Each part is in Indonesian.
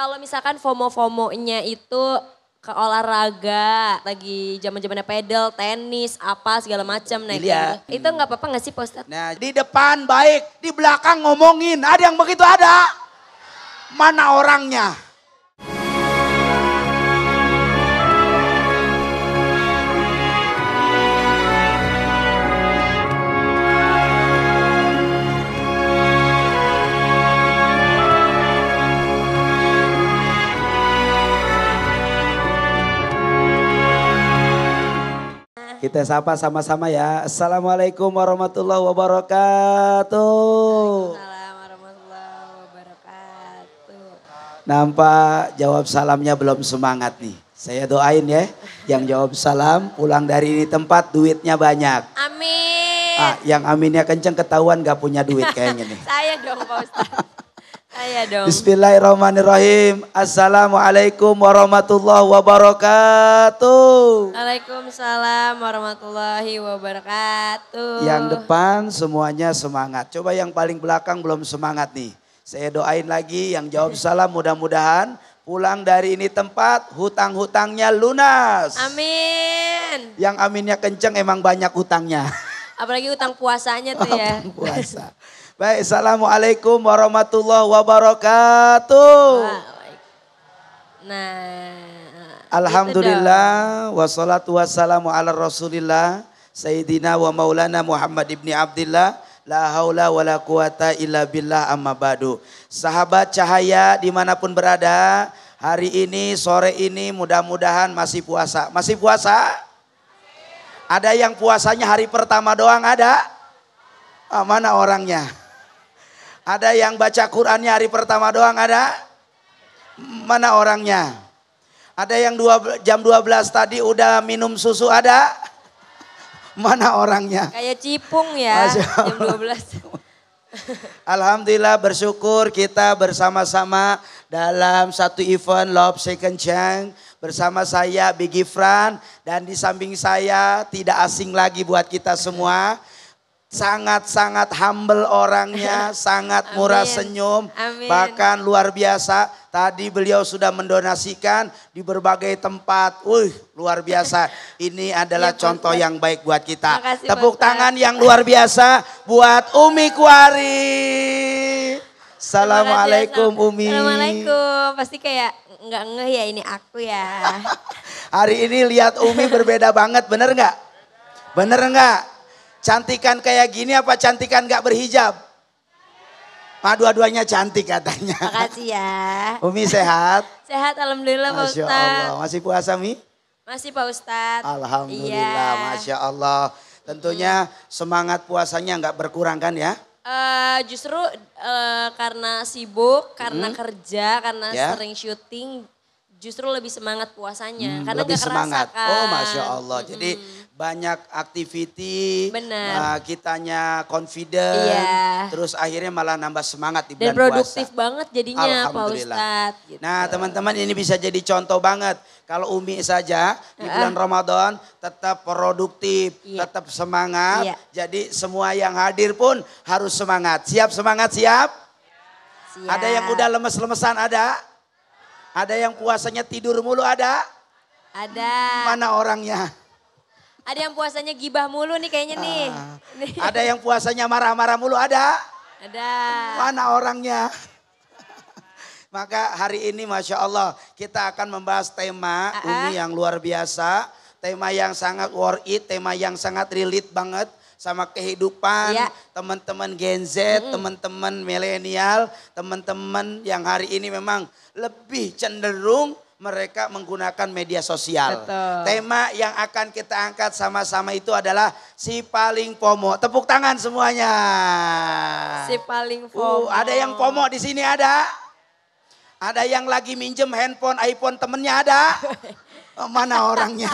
Kalau misalkan FOMO-FOMO-nya itu ke olahraga, lagi zaman-zamannya pedal, tenis, apa segala macam naik Iya. gitu. Itu nggak apa-apa nggak sih Pak Ustadz? Nah di depan baik, di belakang ngomongin. Ada yang begitu ada? Mana orangnya? Kita sapa sama-sama ya. Assalamualaikum warahmatullahi wabarakatuh. Waalaikumsalam warahmatullahi wabarakatuh. Nampak jawab salamnya belum semangat nih. Saya doain ya. Yang jawab salam pulang dari ini tempat duitnya banyak. Amin. Yang aminnya kenceng ketahuan gak punya duit kayaknya nih. Saya dong Pak Ustadz. Saya dong. Bismillahirrahmanirrahim. Assalamualaikum warahmatullahi wabarakatuh. Waalaikumsalam warahmatullahi wabarakatuh. Yang depan semuanya semangat. Coba yang paling belakang belum semangat nih. Saya doain lagi yang jawab salam mudah-mudahan pulang dari ini tempat hutang-hutangnya lunas. Amin. Yang aminnya kenceng emang banyak hutangnya. Apalagi utang puasanya tuh ya. Utang puasa. Baik, assalamualaikum warahmatullahi wabarakatuh. Nah. Alhamdulillah wassalatu wassalamu ala rasulillah Sayyidina wa maulana Muhammad ibni Abdillah. La haula wa la quwata illa billah amma ba'du. Sahabat cahaya dimanapun berada, hari ini sore ini mudah-mudahan masih puasa. Masih puasa? Ada yang puasanya hari pertama doang ada? Mana orangnya? Ada yang baca Qur'annya hari pertama doang ada? Mana orangnya? Ada yang jam 12 tadi udah minum susu ada? Mana orangnya? Kayak cipung ya jam 12. Alhamdulillah bersyukur kita bersama-sama dalam satu event Love Second Chance. Bersama saya Big Ifran dan di samping saya tidak asing lagi buat kita semua. Sangat-sangat humble orangnya, sangat murah senyum, bahkan luar biasa. Tadi beliau sudah mendonasikan di berbagai tempat. Luar biasa. Ini adalah contoh yang baik buat kita. Makasih, tepuk tangan yang luar biasa buat Umi Kuari. Assalamualaikum Umi. Assalamualaikum. Pasti kayak nggak ngeh ya ini aku ya. Hari ini lihat Umi berbeda banget, bener nggak? Bener nggak? Cantikan kayak gini apa cantikan gak berhijab? Dua-duanya cantik katanya. Makasih ya. Umi sehat? Sehat alhamdulillah Pak Masya Ustadz. Allah. Masih puasa Mi? Masih Pak Ustadz. Alhamdulillah, iya. Masya Allah. Tentunya semangat puasanya gak berkurang kan ya? Justru karena sibuk, karena kerja, karena sering syuting. Justru lebih semangat puasanya. Karena lebih gak semangat. kerasa kan. Oh Masya Allah. Jadi banyak aktiviti, kitanya confident, terus akhirnya malah nambah semangat di bulan puasa. Dan produktif banget jadinya Pak Ustadz. Gitu. Nah teman-teman ini bisa jadi contoh banget. Kalau Umi saja di bulan Ramadan tetap produktif, tetap semangat. Jadi semua yang hadir pun harus semangat. Siap semangat siap? Siap. Ada yang udah lemes-lemesan ada? Ada yang puasanya tidur mulu ada? Ada. Mana orangnya? Ada yang puasanya gibah mulu nih kayaknya nih. Ada yang puasanya marah-marah mulu ada? Ada. Mana orangnya? Maka hari ini Masya Allah kita akan membahas tema Umi yang luar biasa. Tema yang sangat worth it, tema yang sangat relate banget sama kehidupan teman-teman Gen Z, teman-teman milenial, teman-teman yang hari ini memang lebih cenderung mereka menggunakan media sosial. Betul. Tema yang akan kita angkat sama-sama itu adalah si paling FOMO. Tepuk tangan semuanya. Si paling FOMO. Ada yang FOMO di sini ada? Ada yang lagi minjem handphone, iPhone temennya ada? Mana orangnya?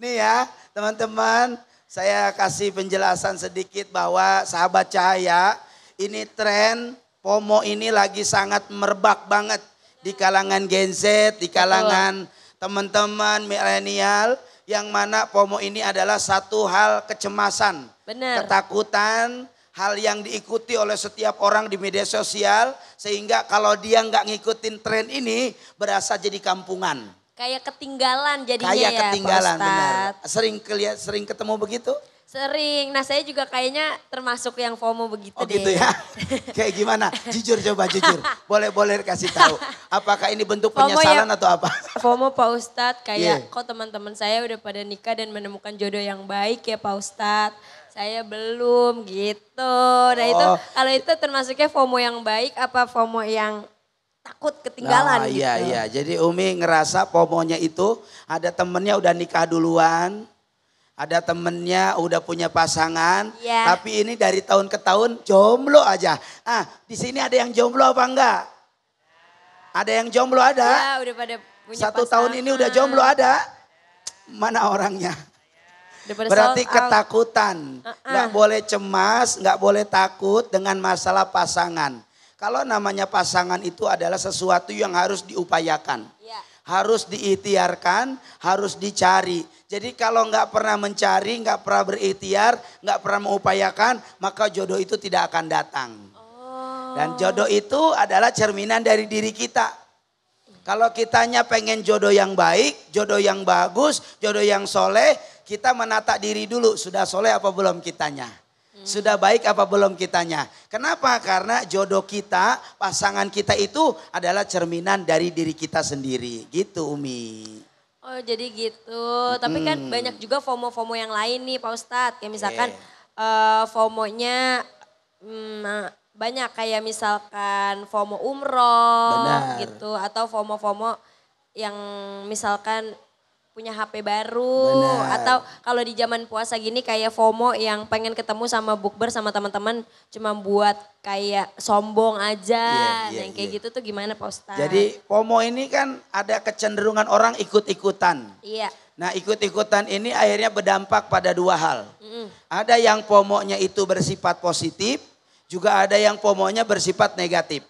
Nih ya teman-teman, saya kasih penjelasan sedikit bahwa sahabat cahaya ini tren FOMO ini lagi sangat merebak banget di kalangan Gen Z, di kalangan teman-teman milenial yang mana FOMO ini adalah satu hal kecemasan, ketakutan, hal yang diikuti oleh setiap orang di media sosial, sehingga kalau dia nggak ngikutin tren ini berasa jadi kampungan. Kayak ketinggalan jadinya Kayak ya ketinggalan, Pak Ustadz. benar. Sering ketemu begitu? Sering. Nah saya juga kayaknya termasuk yang FOMO begitu Oh deh. gitu ya. Kayak gimana? Jujur, coba jujur. Boleh kasih tahu. Apakah ini bentuk penyesalan atau apa? FOMO Pak Ustadz kayak kok teman-teman saya udah pada nikah dan menemukan jodoh yang baik ya Pak Ustadz. Saya belum gitu. Nah itu kalau itu termasuknya FOMO yang baik apa FOMO yang takut ketinggalan gitu. Iya. Jadi Umi ngerasa FOMO-nya itu ada temennya udah nikah duluan. Ada temennya udah punya pasangan, tapi ini dari tahun ke tahun jomblo aja. Di sini ada yang jomblo apa enggak? Ada yang jomblo ada? Ya, udah pada punya 1 tahun ini udah jomblo ada? Mana orangnya? Berarti ketakutan. Nggak boleh cemas, nggak boleh takut dengan masalah pasangan. Kalau namanya pasangan itu adalah sesuatu yang harus diupayakan. Harus diikhtiarkan, harus dicari. Jadi kalau nggak pernah mencari, nggak pernah berikhtiar, nggak pernah mengupayakan, maka jodoh itu tidak akan datang. Dan jodoh itu adalah cerminan dari diri kita. Kalau kitanya pengen jodoh yang baik, jodoh yang bagus, jodoh yang soleh, kita menata diri dulu. Sudah soleh apa belum kitanya? Sudah baik apa belum kitanya? Kenapa? Karena jodoh kita, pasangan kita itu adalah cerminan dari diri kita sendiri. Gitu Umi. Oh jadi gitu. Tapi kan banyak juga FOMO-FOMO yang lain nih Pak Ustadz. Kayak misalkan FOMO-nya banyak. Kayak misalkan FOMO umroh gitu. Atau FOMO-FOMO yang misalkan punya HP baru. Atau kalau di zaman puasa gini kayak FOMO yang pengen ketemu sama bukber sama teman-teman cuma buat kayak sombong aja. Nah yang kayak gitu tuh gimana Pak Ustadz? Jadi FOMO ini kan ada kecenderungan orang ikut-ikutan. Iya. Nah ikut-ikutan ini akhirnya berdampak pada 2 hal. Ada yang FOMO-nya itu bersifat positif, juga ada yang FOMO-nya bersifat negatif.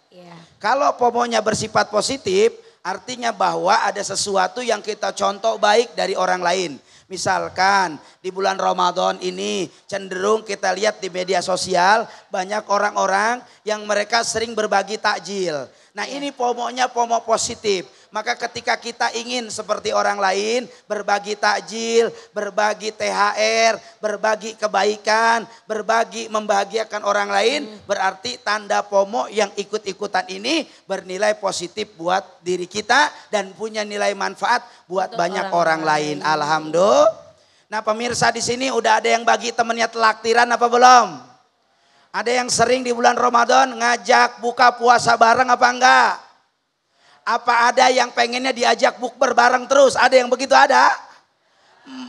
Kalau FOMO-nya bersifat positif, artinya bahwa ada sesuatu yang kita contoh baik dari orang lain. Misalkan di bulan Ramadan ini cenderung kita lihat di media sosial banyak orang-orang yang mereka sering berbagi takjil. Nah ini FOMO-nya FOMO positif. Maka ketika kita ingin seperti orang lain berbagi takjil, berbagi THR, berbagi kebaikan, berbagi membahagiakan orang lain, berarti tanda FOMO yang ikut-ikutan ini bernilai positif buat diri kita dan punya nilai manfaat buat banyak orang lain. Alhamdulillah. Nah pemirsa di sini udah ada yang bagi temennya telaktiran apa belum? Ada yang sering di bulan Ramadan ngajak buka puasa bareng apa enggak? Apa ada yang pengennya diajak bukber bareng terus? Ada yang begitu ada?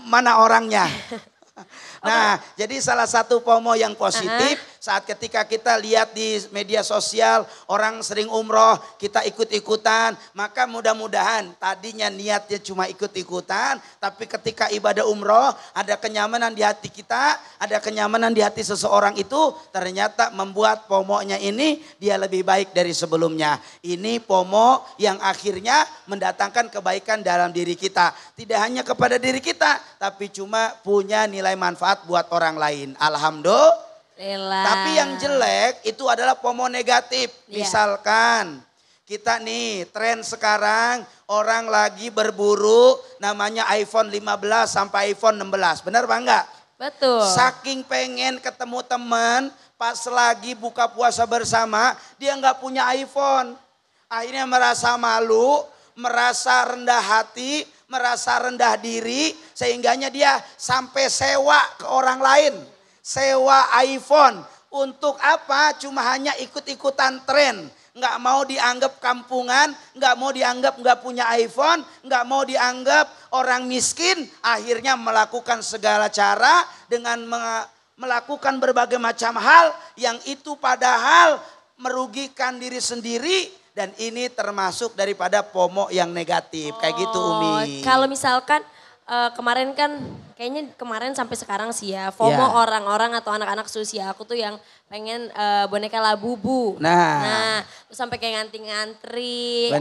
Mana orangnya? Nah, jadi salah satu FOMO yang positif saat ketika kita lihat di media sosial orang sering umroh, kita ikut-ikutan, maka mudah-mudahan tadinya niatnya cuma ikut-ikutan, tapi ketika ibadah umroh ada kenyamanan di hati kita, ada kenyamanan di hati seseorang itu, ternyata membuat FOMO-nya ini dia lebih baik dari sebelumnya. Ini FOMO yang akhirnya mendatangkan kebaikan dalam diri kita. Tidak hanya kepada diri kita, tapi cuma punya nilai manfaat buat orang lain. Alhamdulillah. Tapi yang jelek itu adalah FOMO negatif. Misalkan kita nih tren sekarang orang lagi berburu namanya iPhone 15 sampai iPhone 16. Benar apa enggak? Betul. Saking pengen ketemu teman pas lagi buka puasa bersama dia nggak punya iPhone. Akhirnya merasa malu, merasa rendah hati, merasa rendah diri, sehingganya dia sampai sewa ke orang lain. Sewa iPhone. Untuk apa? Cuma hanya ikut-ikutan tren. Nggak mau dianggap kampungan, nggak mau dianggap nggak punya iPhone, nggak mau dianggap orang miskin. Akhirnya melakukan segala cara dengan melakukan berbagai macam hal yang itu padahal merugikan diri sendiri. Dan ini termasuk daripada FOMO yang negatif. Kayak gitu Umi. Kalau misalkan kemarin kan kayaknya kemarin sampai sekarang sih ya FOMO orang-orang atau anak-anak seusia aku tuh yang pengen boneka Labubu. Nah terus sampai kayak ngantri-ngantri,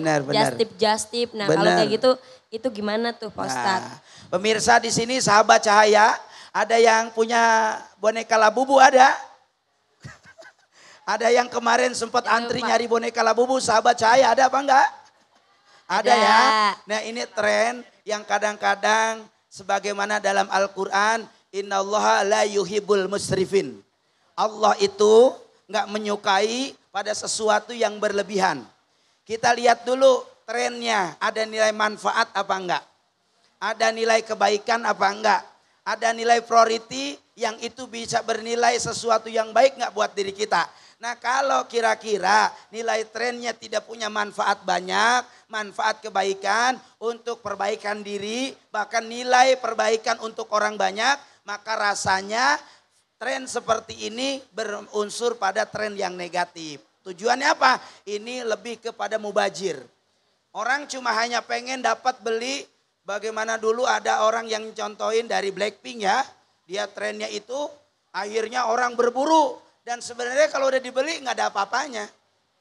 just tip. Nah kalau kayak gitu itu gimana tuh Pak Ustadz? Pemirsa di sini sahabat cahaya, ada yang punya boneka Labubu ada? Ada yang kemarin sempat Jangan antri lupa. nyari boneka Labubu, sahabat cahaya ada apa enggak? Ada Ada. ya. Nah ini tren yang kadang-kadang sebagaimana dalam Al-Quran, innallaha la yuhibbul musrifin. Allah itu enggak menyukai pada sesuatu yang berlebihan. Kita lihat dulu trennya, ada nilai manfaat apa enggak? Ada nilai kebaikan apa enggak? Ada nilai priority yang itu bisa bernilai sesuatu yang baik enggak buat diri kita. Nah kalau kira-kira nilai trennya tidak punya manfaat banyak, manfaat kebaikan untuk perbaikan diri, bahkan nilai perbaikan untuk orang banyak, maka rasanya tren seperti ini berunsur pada tren yang negatif. Tujuannya apa? Ini lebih kepada mubazir. Orang cuma hanya pengen dapat beli, bagaimana dulu ada orang yang contohin dari Blackpink ya, dia trennya itu akhirnya orang berburu. Dan sebenarnya kalau udah dibeli nggak ada apa-apanya.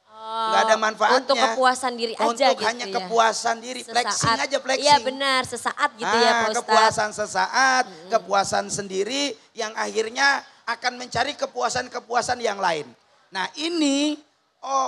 Nggak ada manfaatnya. Untuk kepuasan diri aja untuk gitu hanya ya. kepuasan diri. Flexing aja flexing. Iya benar, sesaat gitu ya Pak Ustadz. Kepuasan sesaat, kepuasan sendiri yang akhirnya akan mencari kepuasan-kepuasan yang lain. Nah ini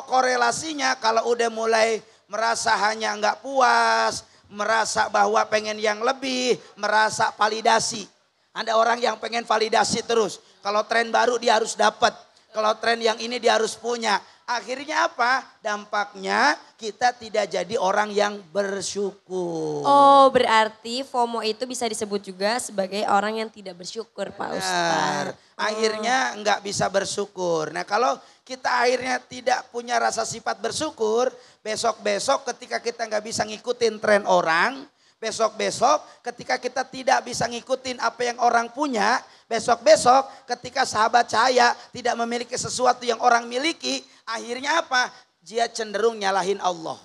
korelasinya kalau udah mulai merasa hanya nggak puas, merasa bahwa pengen yang lebih, merasa validasi. Ada orang yang pengen validasi terus. Kalau tren baru dia harus dapat. Kalau tren yang ini dia harus punya. Akhirnya apa? Dampaknya kita tidak jadi orang yang bersyukur. Oh berarti FOMO itu bisa disebut juga sebagai orang yang tidak bersyukur Pak Ustadz. Akhirnya nggak bisa bersyukur. Nah kalau kita akhirnya tidak punya rasa sifat bersyukur. Besok-besok ketika kita nggak bisa ngikutin tren orang. Besok-besok ketika kita tidak bisa ngikutin apa yang orang punya. Besok-besok ketika sahabat cahaya tidak memiliki sesuatu yang orang miliki. Akhirnya apa? Dia cenderung nyalahin Allah.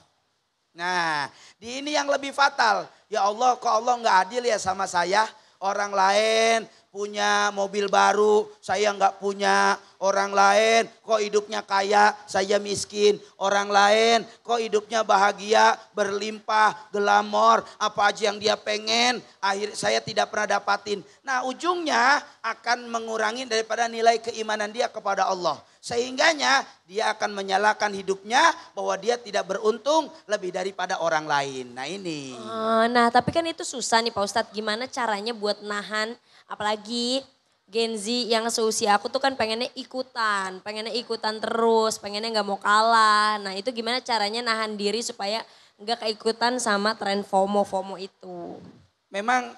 Nah ini yang lebih fatal. Ya Allah kok Allah nggak adil ya sama saya. Orang lain punya mobil baru, saya nggak punya. Orang lain kok hidupnya kaya, saya miskin. Orang lain kok hidupnya bahagia, berlimpah, glamor. Apa aja yang dia pengen, saya tidak pernah dapatin. Nah ujungnya akan mengurangi daripada nilai keimanan dia kepada Allah. Sehingganya dia akan menyalahkan hidupnya bahwa dia tidak beruntung lebih daripada orang lain. Nah ini. Nah tapi kan itu susah nih Pak Ustadz. Gimana caranya buat nahan apalagi Gen Z yang seusia aku tuh kan pengennya ikutan terus, pengennya nggak mau kalah. Nah itu gimana caranya nahan diri supaya nggak keikutan sama tren FOMO itu. Memang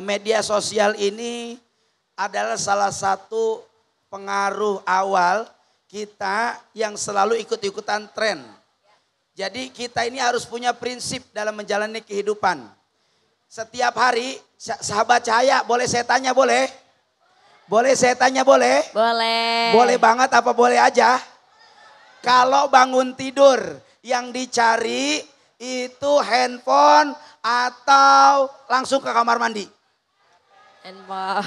media sosial ini adalah salah satu pengaruh awal kita yang selalu ikut-ikutan tren. Jadi kita ini harus punya prinsip dalam menjalani kehidupan. Setiap hari, sahabat cahaya boleh saya tanya boleh? Boleh saya tanya boleh? Boleh. Boleh banget apa boleh aja? Kalau bangun tidur yang dicari itu handphone atau langsung ke kamar mandi?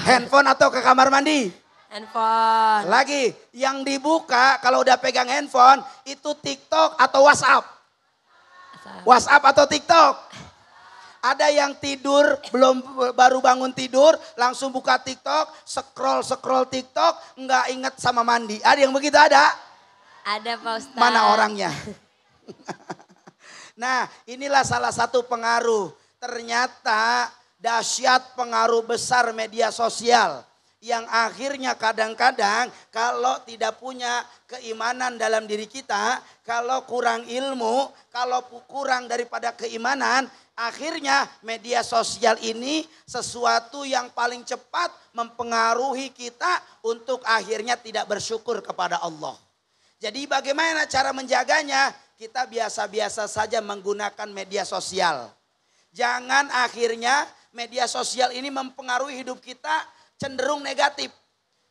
Handphone atau ke kamar mandi? Handphone. Lagi yang dibuka kalau udah pegang handphone itu TikTok atau WhatsApp? WhatsApp atau TikTok? Ada yang tidur baru bangun tidur langsung buka TikTok, scroll TikTok, nggak inget sama mandi. Ada yang begitu ada? Ada Pak Ustadz. Mana orangnya? Nah inilah salah satu pengaruh. Ternyata dahsyat pengaruh besar media sosial. Yang akhirnya kadang-kadang kalau tidak punya keimanan dalam diri kita, kalau kurang ilmu, kalau kurang daripada keimanan, akhirnya media sosial ini sesuatu yang paling cepat mempengaruhi kita untuk akhirnya tidak bersyukur kepada Allah. Jadi bagaimana cara menjaganya? Kita biasa-biasa saja menggunakan media sosial. Jangan akhirnya media sosial ini mempengaruhi hidup kita cenderung negatif.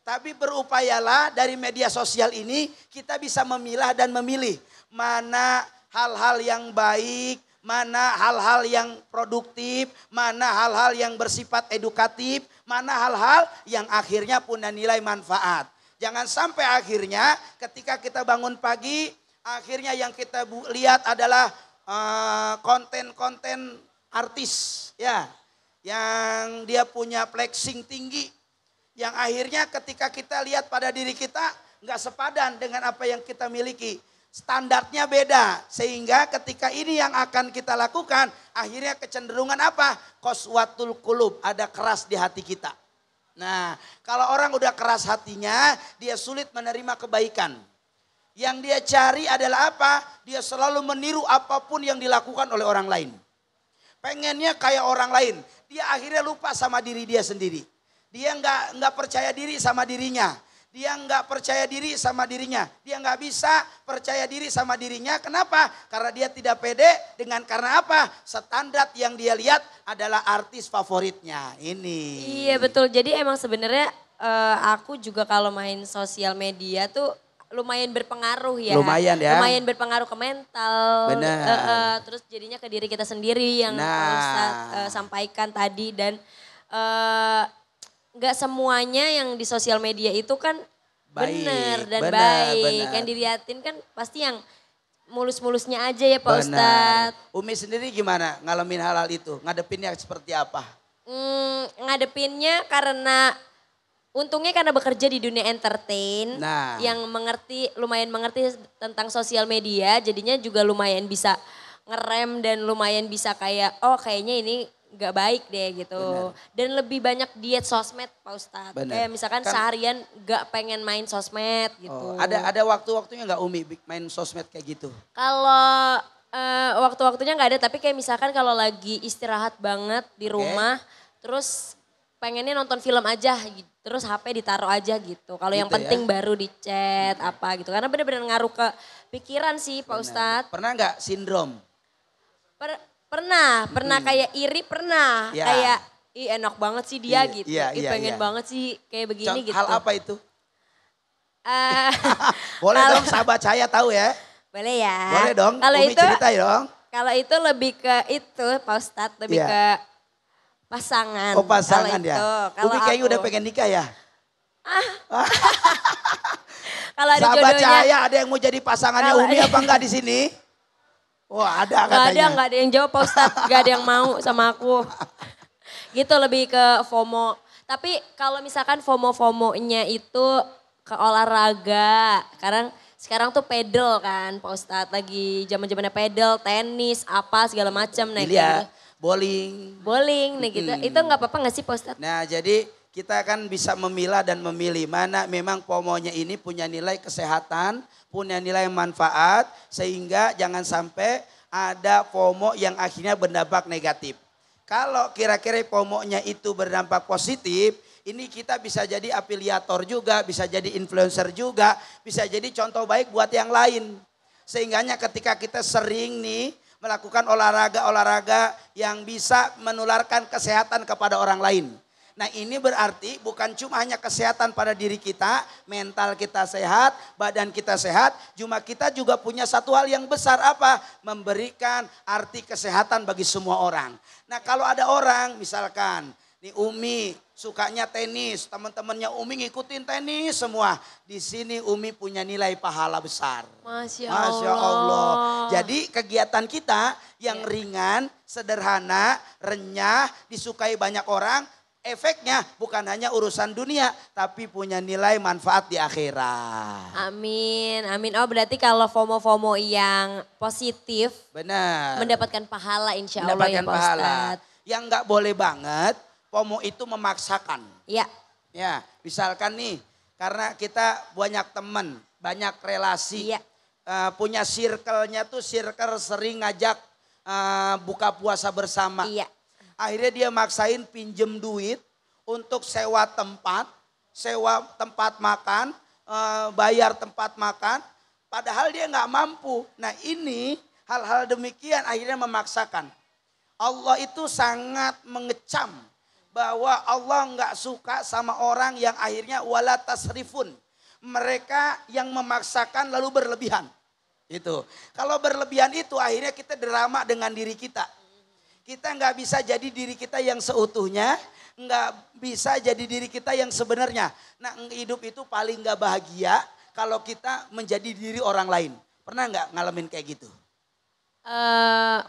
Tapi berupayalah dari media sosial ini kita bisa memilah dan memilih. Mana hal-hal yang baik, mana hal-hal yang produktif, mana hal-hal yang bersifat edukatif, mana hal-hal yang akhirnya punya nilai manfaat. Jangan sampai akhirnya ketika kita bangun pagi, akhirnya yang kita lihat adalah konten-konten artis ya, yang dia punya flexing tinggi, yang akhirnya ketika kita lihat pada diri kita nggak sepadan dengan apa yang kita miliki. Standarnya beda. Sehingga ketika ini yang akan kita lakukan, akhirnya kecenderungan apa? Qaswatul qulub, ada keras di hati kita. Nah, kalau orang udah keras hatinya, dia sulit menerima kebaikan. Yang dia cari adalah apa? Dia selalu meniru apapun yang dilakukan oleh orang lain. Pengennya kayak orang lain. Dia akhirnya lupa sama diri dia sendiri. Dia nggak percaya diri sama dirinya. Dia nggak percaya diri sama dirinya. Dia nggak bisa percaya diri sama dirinya. Kenapa? Karena dia tidak pede dengan karena apa? Standar yang dia lihat adalah artis favoritnya. Ini. Iya betul. Jadi emang sebenarnya aku juga kalau main sosial media tuh lumayan berpengaruh ya. Lumayan ya. Lumayan berpengaruh ke mental. Benar. Terus jadinya ke diri kita sendiri yang Pak Ustadz sampaikan tadi. Dan nggak semuanya yang di sosial media itu kan benar dan baik. Benar. Yang dilihatin kan pasti yang mulus-mulusnya aja ya Pak Ustadz. Umi sendiri gimana ngalamin hal-hal itu? Ngadepinnya seperti apa? Ngadepinnya karena untungnya karena bekerja di dunia entertain, yang lumayan mengerti tentang sosial media, jadinya juga lumayan bisa ngerem dan lumayan bisa kayak, oh kayaknya ini gak baik deh gitu. Benar. Dan lebih banyak diet sosmed Pak Ustadz. Benar. Kayak misalkan seharian gak pengen main sosmed gitu. Ada waktu-waktunya gak Umi main sosmed kayak gitu? Kalau waktu-waktunya gak ada, tapi kayak misalkan kalau lagi istirahat banget di rumah, terus pengennya nonton film aja gitu. Terus HP ditaruh aja gitu. Kalau yang penting baru di chat apa gitu. Karena benar-benar ngaruh ke pikiran sih Pak Ustadz. Pernah nggak sindrom? Pernah kayak iri pernah. Ya. Kayak enak banget sih dia gitu. Pengen banget sih kayak begini gitu. Hal apa itu? Boleh dong sahabat saya tahu ya. Boleh ya. Boleh dong, Umi cerita dong. Kalau itu lebih ke itu Pak Ustadz, lebih ke pasangan. Oh pasangan ya. Umi kayaknya udah pengen nikah ya. Kalau ada sahabat jodohnya. saya ada yang mau jadi pasangannya Umi apa enggak di sini? Wah ada katanya. Enggak ada yang jawab Pak Ustadz. Enggak ada yang mau sama aku. Gitu lebih ke FOMO. Tapi kalau misalkan FOMO-FOMO-nya itu ke olahraga. Sekarang tuh pedal kan Pak Ustadz. Lagi zaman-zamannya pedal, tenis, apa segala macam. Nah gitu. Bowling nih gitu. Itu gak apa-apa gak sih Pak Ustadz? Nah jadi kita kan bisa memilah dan memilih mana memang FOMO-nya ini punya nilai kesehatan, punya nilai manfaat. Sehingga jangan sampai ada FOMO yang akhirnya berdampak negatif. Kalau kira-kira FOMO-nya itu berdampak positif, ini kita bisa jadi afiliator juga, bisa jadi influencer juga, bisa jadi contoh baik buat yang lain. Sehingganya ketika kita sering nih, melakukan olahraga-olahraga yang bisa menularkan kesehatan kepada orang lain. Nah ini berarti bukan cuma hanya kesehatan pada diri kita, mental kita sehat, badan kita sehat. Cuma kita juga punya satu hal yang besar apa? Memberikan arti kesehatan bagi semua orang. Nah kalau ada orang misalkan, nih Umi sukanya tenis, teman-temannya Umi ngikutin tenis semua. Di sini Umi punya nilai pahala besar. Masya Allah. Jadi kegiatan kita yang ringan, sederhana, renyah, disukai banyak orang. Efeknya bukan hanya urusan dunia, tapi punya nilai manfaat di akhirat. Amin, amin. Oh berarti kalau FOMO-FOMO yang positif, benar, mendapatkan pahala insya Allah ya Pak Ustadz. Yang nggak boleh banget, FOMO itu memaksakan. Iya. Ya, misalkan nih, karena kita banyak teman, banyak relasi, punya circle-nya tuh circle sering ngajak buka puasa bersama. Iya. Akhirnya dia maksain pinjem duit untuk sewa tempat makan, bayar tempat makan, padahal dia nggak mampu. Nah ini hal-hal demikian akhirnya memaksakan. Allah itu sangat mengecam bahwa Allah nggak suka sama orang yang akhirnya wala tasrifun. Mereka yang memaksakan lalu berlebihan. Itu. Kalau berlebihan itu akhirnya kita drama dengan diri kita. Kita nggak bisa jadi diri kita yang seutuhnya, nggak bisa jadi diri kita yang sebenarnya. Nah hidup itu paling nggak bahagia kalau kita menjadi diri orang lain. Pernah nggak ngalamin kayak gitu?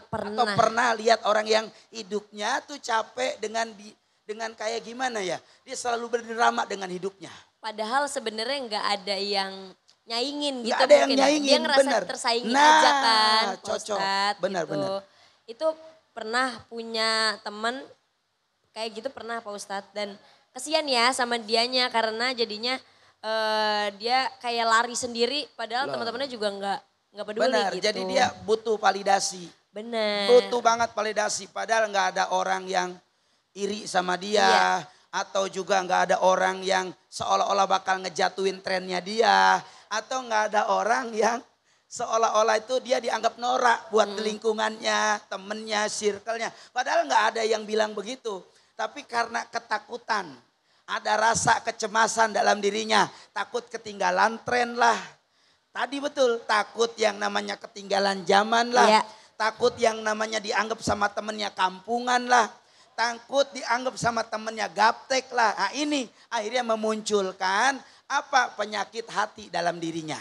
Pernah. Atau pernah lihat orang yang hidupnya tuh capek dengan kayak gimana ya? Dia selalu berdrama dengan hidupnya. padahal sebenarnya nggak ada yang nyaingin gitu Nggak ada yang mungkin. nyaingin, Dia ngerasa bener. tersaingi Nah, aja kan, Pak cocok. Ustadz, Benar, gitu. benar. Itu pernah punya temen kayak gitu pernah Pak Ustadz dan kesian ya sama dianya karena jadinya dia kayak lari sendiri padahal Loh. teman-temannya juga nggak peduli Benar, gitu. jadi dia butuh validasi. Bener. Butuh banget validasi, padahal nggak ada orang yang iri sama dia. Iya. Atau juga nggak ada orang yang seolah-olah bakal ngejatuhin trennya dia. Atau nggak ada orang yang seolah-olah itu dia dianggap norak buat lingkungannya, temennya, circle-nya. Padahal nggak ada yang bilang begitu. Tapi karena ketakutan, ada rasa kecemasan dalam dirinya. Takut ketinggalan tren lah. Tadi betul, takut yang namanya ketinggalan zaman lah. Iya. Takut yang namanya dianggap sama temennya kampungan lah. Takut dianggap sama temennya gaptek lah. Nah ini akhirnya memunculkan apa? Penyakit hati dalam dirinya.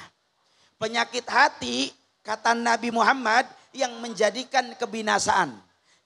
Penyakit hati kata Nabi Muhammad yang menjadikan kebinasaan.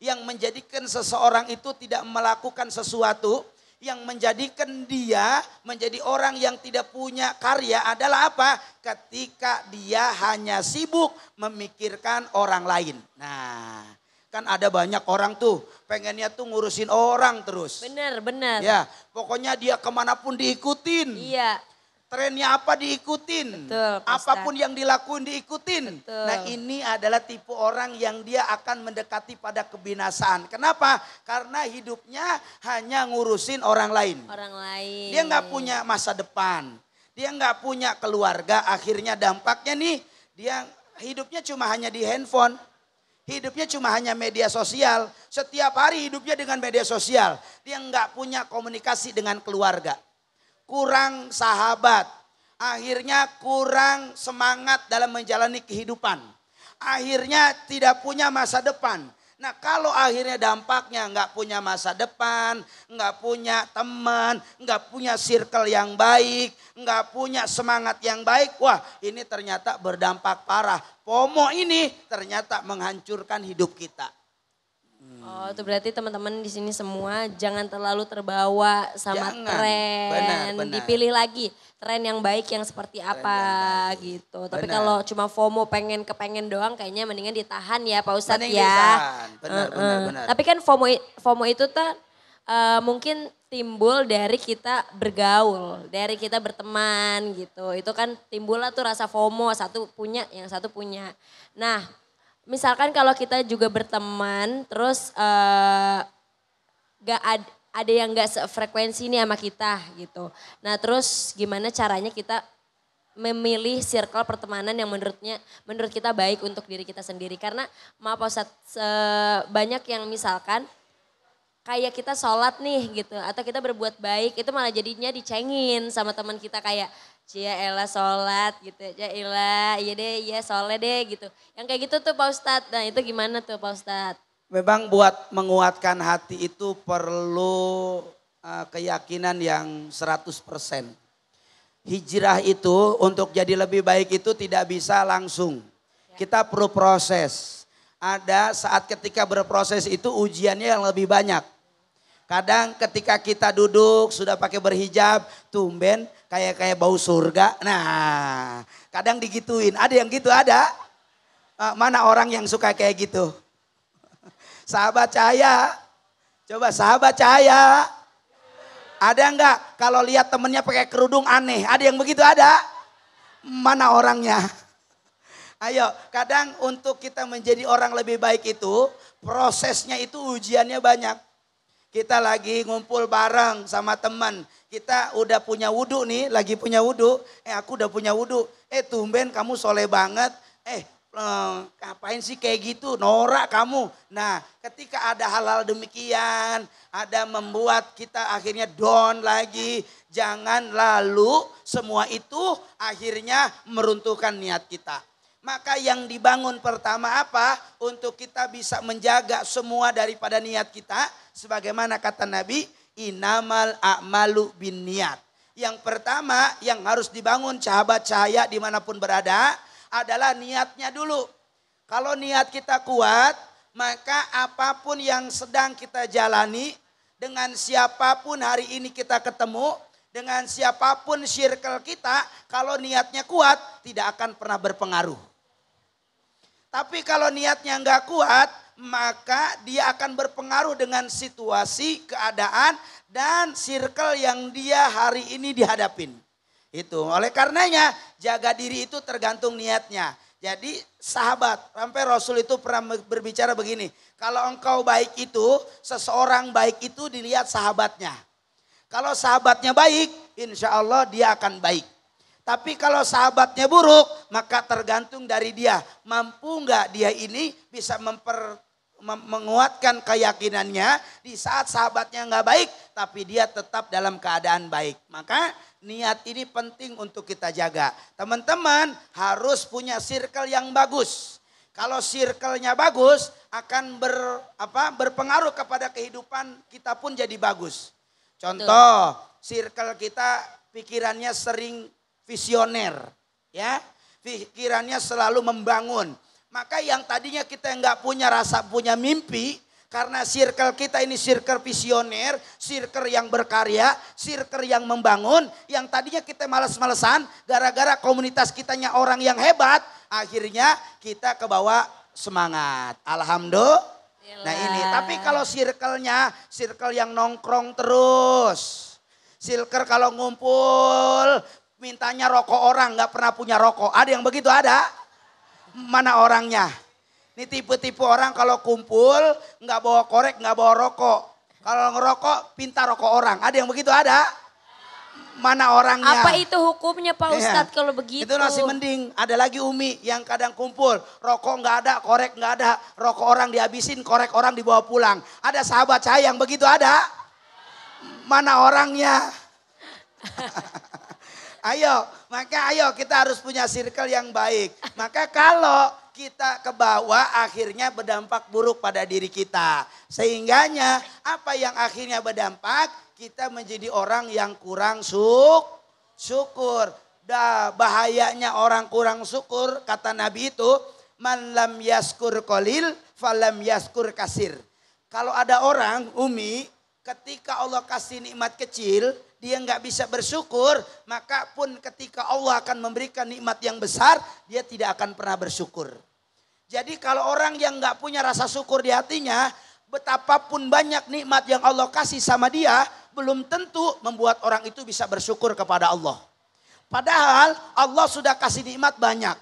Yang menjadikan seseorang itu tidak melakukan sesuatu. Yang menjadikan dia menjadi orang yang tidak punya karya adalah apa? Ketika dia hanya sibuk memikirkan orang lain. Nah kan ada banyak orang tuh pengennya tuh ngurusin orang terus. Bener, bener. Ya pokoknya dia kemanapun diikutin. Iya. Trennya apa diikutin. Betul, Pak Apapun yang dilakuin diikutin. Betul. Nah ini adalah tipe orang yang dia akan mendekati pada kebinasaan. Kenapa? Karena hidupnya hanya ngurusin orang lain. Orang lain. Dia nggak punya masa depan. Dia nggak punya keluarga. Akhirnya dampaknya nih dia hidupnya cuma hanya di handphone. Hidupnya cuma hanya media sosial. Setiap hari hidupnya dengan media sosial. Dia nggak punya komunikasi dengan keluarga. Kurang sahabat. Akhirnya kurang semangat dalam menjalani kehidupan. Akhirnya tidak punya masa depan. Nah kalau akhirnya dampaknya nggak punya masa depan, nggak punya teman, nggak punya circle yang baik, nggak punya semangat yang baik. Wah ini ternyata berdampak parah. FOMO ini ternyata menghancurkan hidup kita. Oh, itu berarti teman-teman di sini semua jangan terlalu terbawa sama Jangan. tren. Benar. Dipilih lagi tren yang baik yang seperti apa gitu. Tapi Benar. kalau cuma FOMO kepengen doang kayaknya mendingan ditahan ya Pak Ustadz Mending ya. ditahan. Benar. Tapi kan FOMO itu tuh mungkin timbul dari kita bergaul, dari kita berteman gitu. Itu kan timbullah tuh rasa FOMO, satu punya, yang satu punya. Nah, misalkan kalau kita juga berteman, terus ada yang gak sefrekuensi nih sama kita gitu. Nah terus gimana caranya kita memilih circle pertemanan yang menurut kita baik untuk diri kita sendiri. Karena maaf Pak Ustadz, banyak yang misalkan kayak kita sholat nih gitu. Atau kita berbuat baik itu malah jadinya dicengin sama teman kita kayak Cia elah sholat gitu, Cia elah iya deh, iya soleh deh gitu. Yang kayak gitu tuh Pak Ustadz, nah itu gimana tuh Pak Ustadz? Memang buat menguatkan hati itu perlu keyakinan yang 100%. Hijrah itu untuk jadi lebih baik itu tidak bisa langsung. Kita perlu proses. Ada saat ketika berproses itu ujiannya yang lebih banyak. Kadang ketika kita duduk sudah pakai berhijab, tumben kayak bau surga. Nah, kadang digituin. Ada yang gitu ada? Mana orang yang suka kayak gitu? Sahabat cahaya. Coba sahabat cahaya. Ada enggak kalau lihat temennya pakai kerudung aneh? Ada yang begitu ada? Mana orangnya? Ayo, kadang untuk kita menjadi orang lebih baik itu prosesnya itu ujiannya banyak. Kita lagi ngumpul bareng sama teman. Kita udah punya wudhu nih, lagi punya wudhu. Aku udah punya wudhu. Tumben kamu soleh banget. Ngapain sih kayak gitu, norak kamu. Nah ketika ada hal-hal demikian, ada membuat kita akhirnya down lagi. Jangan lalu semua itu akhirnya meruntuhkan niat kita. Maka yang dibangun pertama apa? Untuk kita bisa menjaga semua daripada niat kita. Sebagaimana kata Nabi, innamal a'malu bin niat. Yang pertama yang harus dibangun sahabat cahaya dimanapun berada adalah niatnya dulu. Kalau niat kita kuat, maka apapun yang sedang kita jalani, dengan siapapun hari ini kita ketemu, dengan siapapun circle kita, kalau niatnya kuat tidak akan pernah berpengaruh. Tapi kalau niatnya nggak kuat, maka dia akan berpengaruh dengan situasi, keadaan, dan circle yang dia hari ini dihadapin. Itu, oleh karenanya jaga diri itu tergantung niatnya. Jadi sahabat, sampai Rasul itu pernah berbicara begini, kalau engkau baik itu, seseorang baik itu dilihat sahabatnya. Kalau sahabatnya baik, insya Allah dia akan baik. Tapi kalau sahabatnya buruk, maka tergantung dari dia. Mampu nggak dia ini bisa menguatkan keyakinannya di saat sahabatnya nggak baik, tapi dia tetap dalam keadaan baik. Maka niat ini penting untuk kita jaga. Teman-teman harus punya circle yang bagus. Kalau circle-nya bagus, akan berpengaruh kepada kehidupan kita pun jadi bagus. Contoh, circle kita pikirannya sering visioner, ya, pikirannya selalu membangun. Maka yang tadinya kita nggak punya rasa punya mimpi, karena circle kita ini circle visioner, circle yang berkarya, circle yang membangun. Yang tadinya kita malas-malesan, gara-gara komunitas kitanya orang yang hebat, akhirnya kita kebawa semangat. Alhamdulillah. Nah ini, tapi kalau circle-nya, circle yang nongkrong terus. Circle kalau ngumpul, mintanya rokok orang, gak pernah punya rokok. Ada yang begitu ada? Mana orangnya? Ini tipe-tipe orang kalau kumpul, gak bawa korek, gak bawa rokok. Kalau ngerokok, pinta rokok orang. Ada yang begitu ada? Mana orangnya? Apa itu hukumnya Pak Ustadz kalau begitu? Itu masih mending. Ada lagi Umi yang kadang kumpul. Rokok nggak ada, korek nggak ada. Rokok orang dihabisin, korek orang dibawa pulang. Ada sahabat saya yang begitu ada? Mana orangnya? Ayo kita harus punya circle yang baik. Maka kalau kita ke bawah akhirnya berdampak buruk pada diri kita. Sehingganya apa yang akhirnya berdampak? Kita menjadi orang yang kurang syukur. Bahayanya orang kurang syukur, kata Nabi itu, man lam yaskur qalil falam yaskur kasir. Kalau ada orang, Umi, ketika Allah kasih nikmat kecil, dia nggak bisa bersyukur, maka pun ketika Allah akan memberikan nikmat yang besar, dia tidak akan pernah bersyukur. Jadi kalau orang yang nggak punya rasa syukur di hatinya, betapapun banyak nikmat yang Allah kasih sama dia, belum tentu membuat orang itu bisa bersyukur kepada Allah. Padahal Allah sudah kasih nikmat banyak.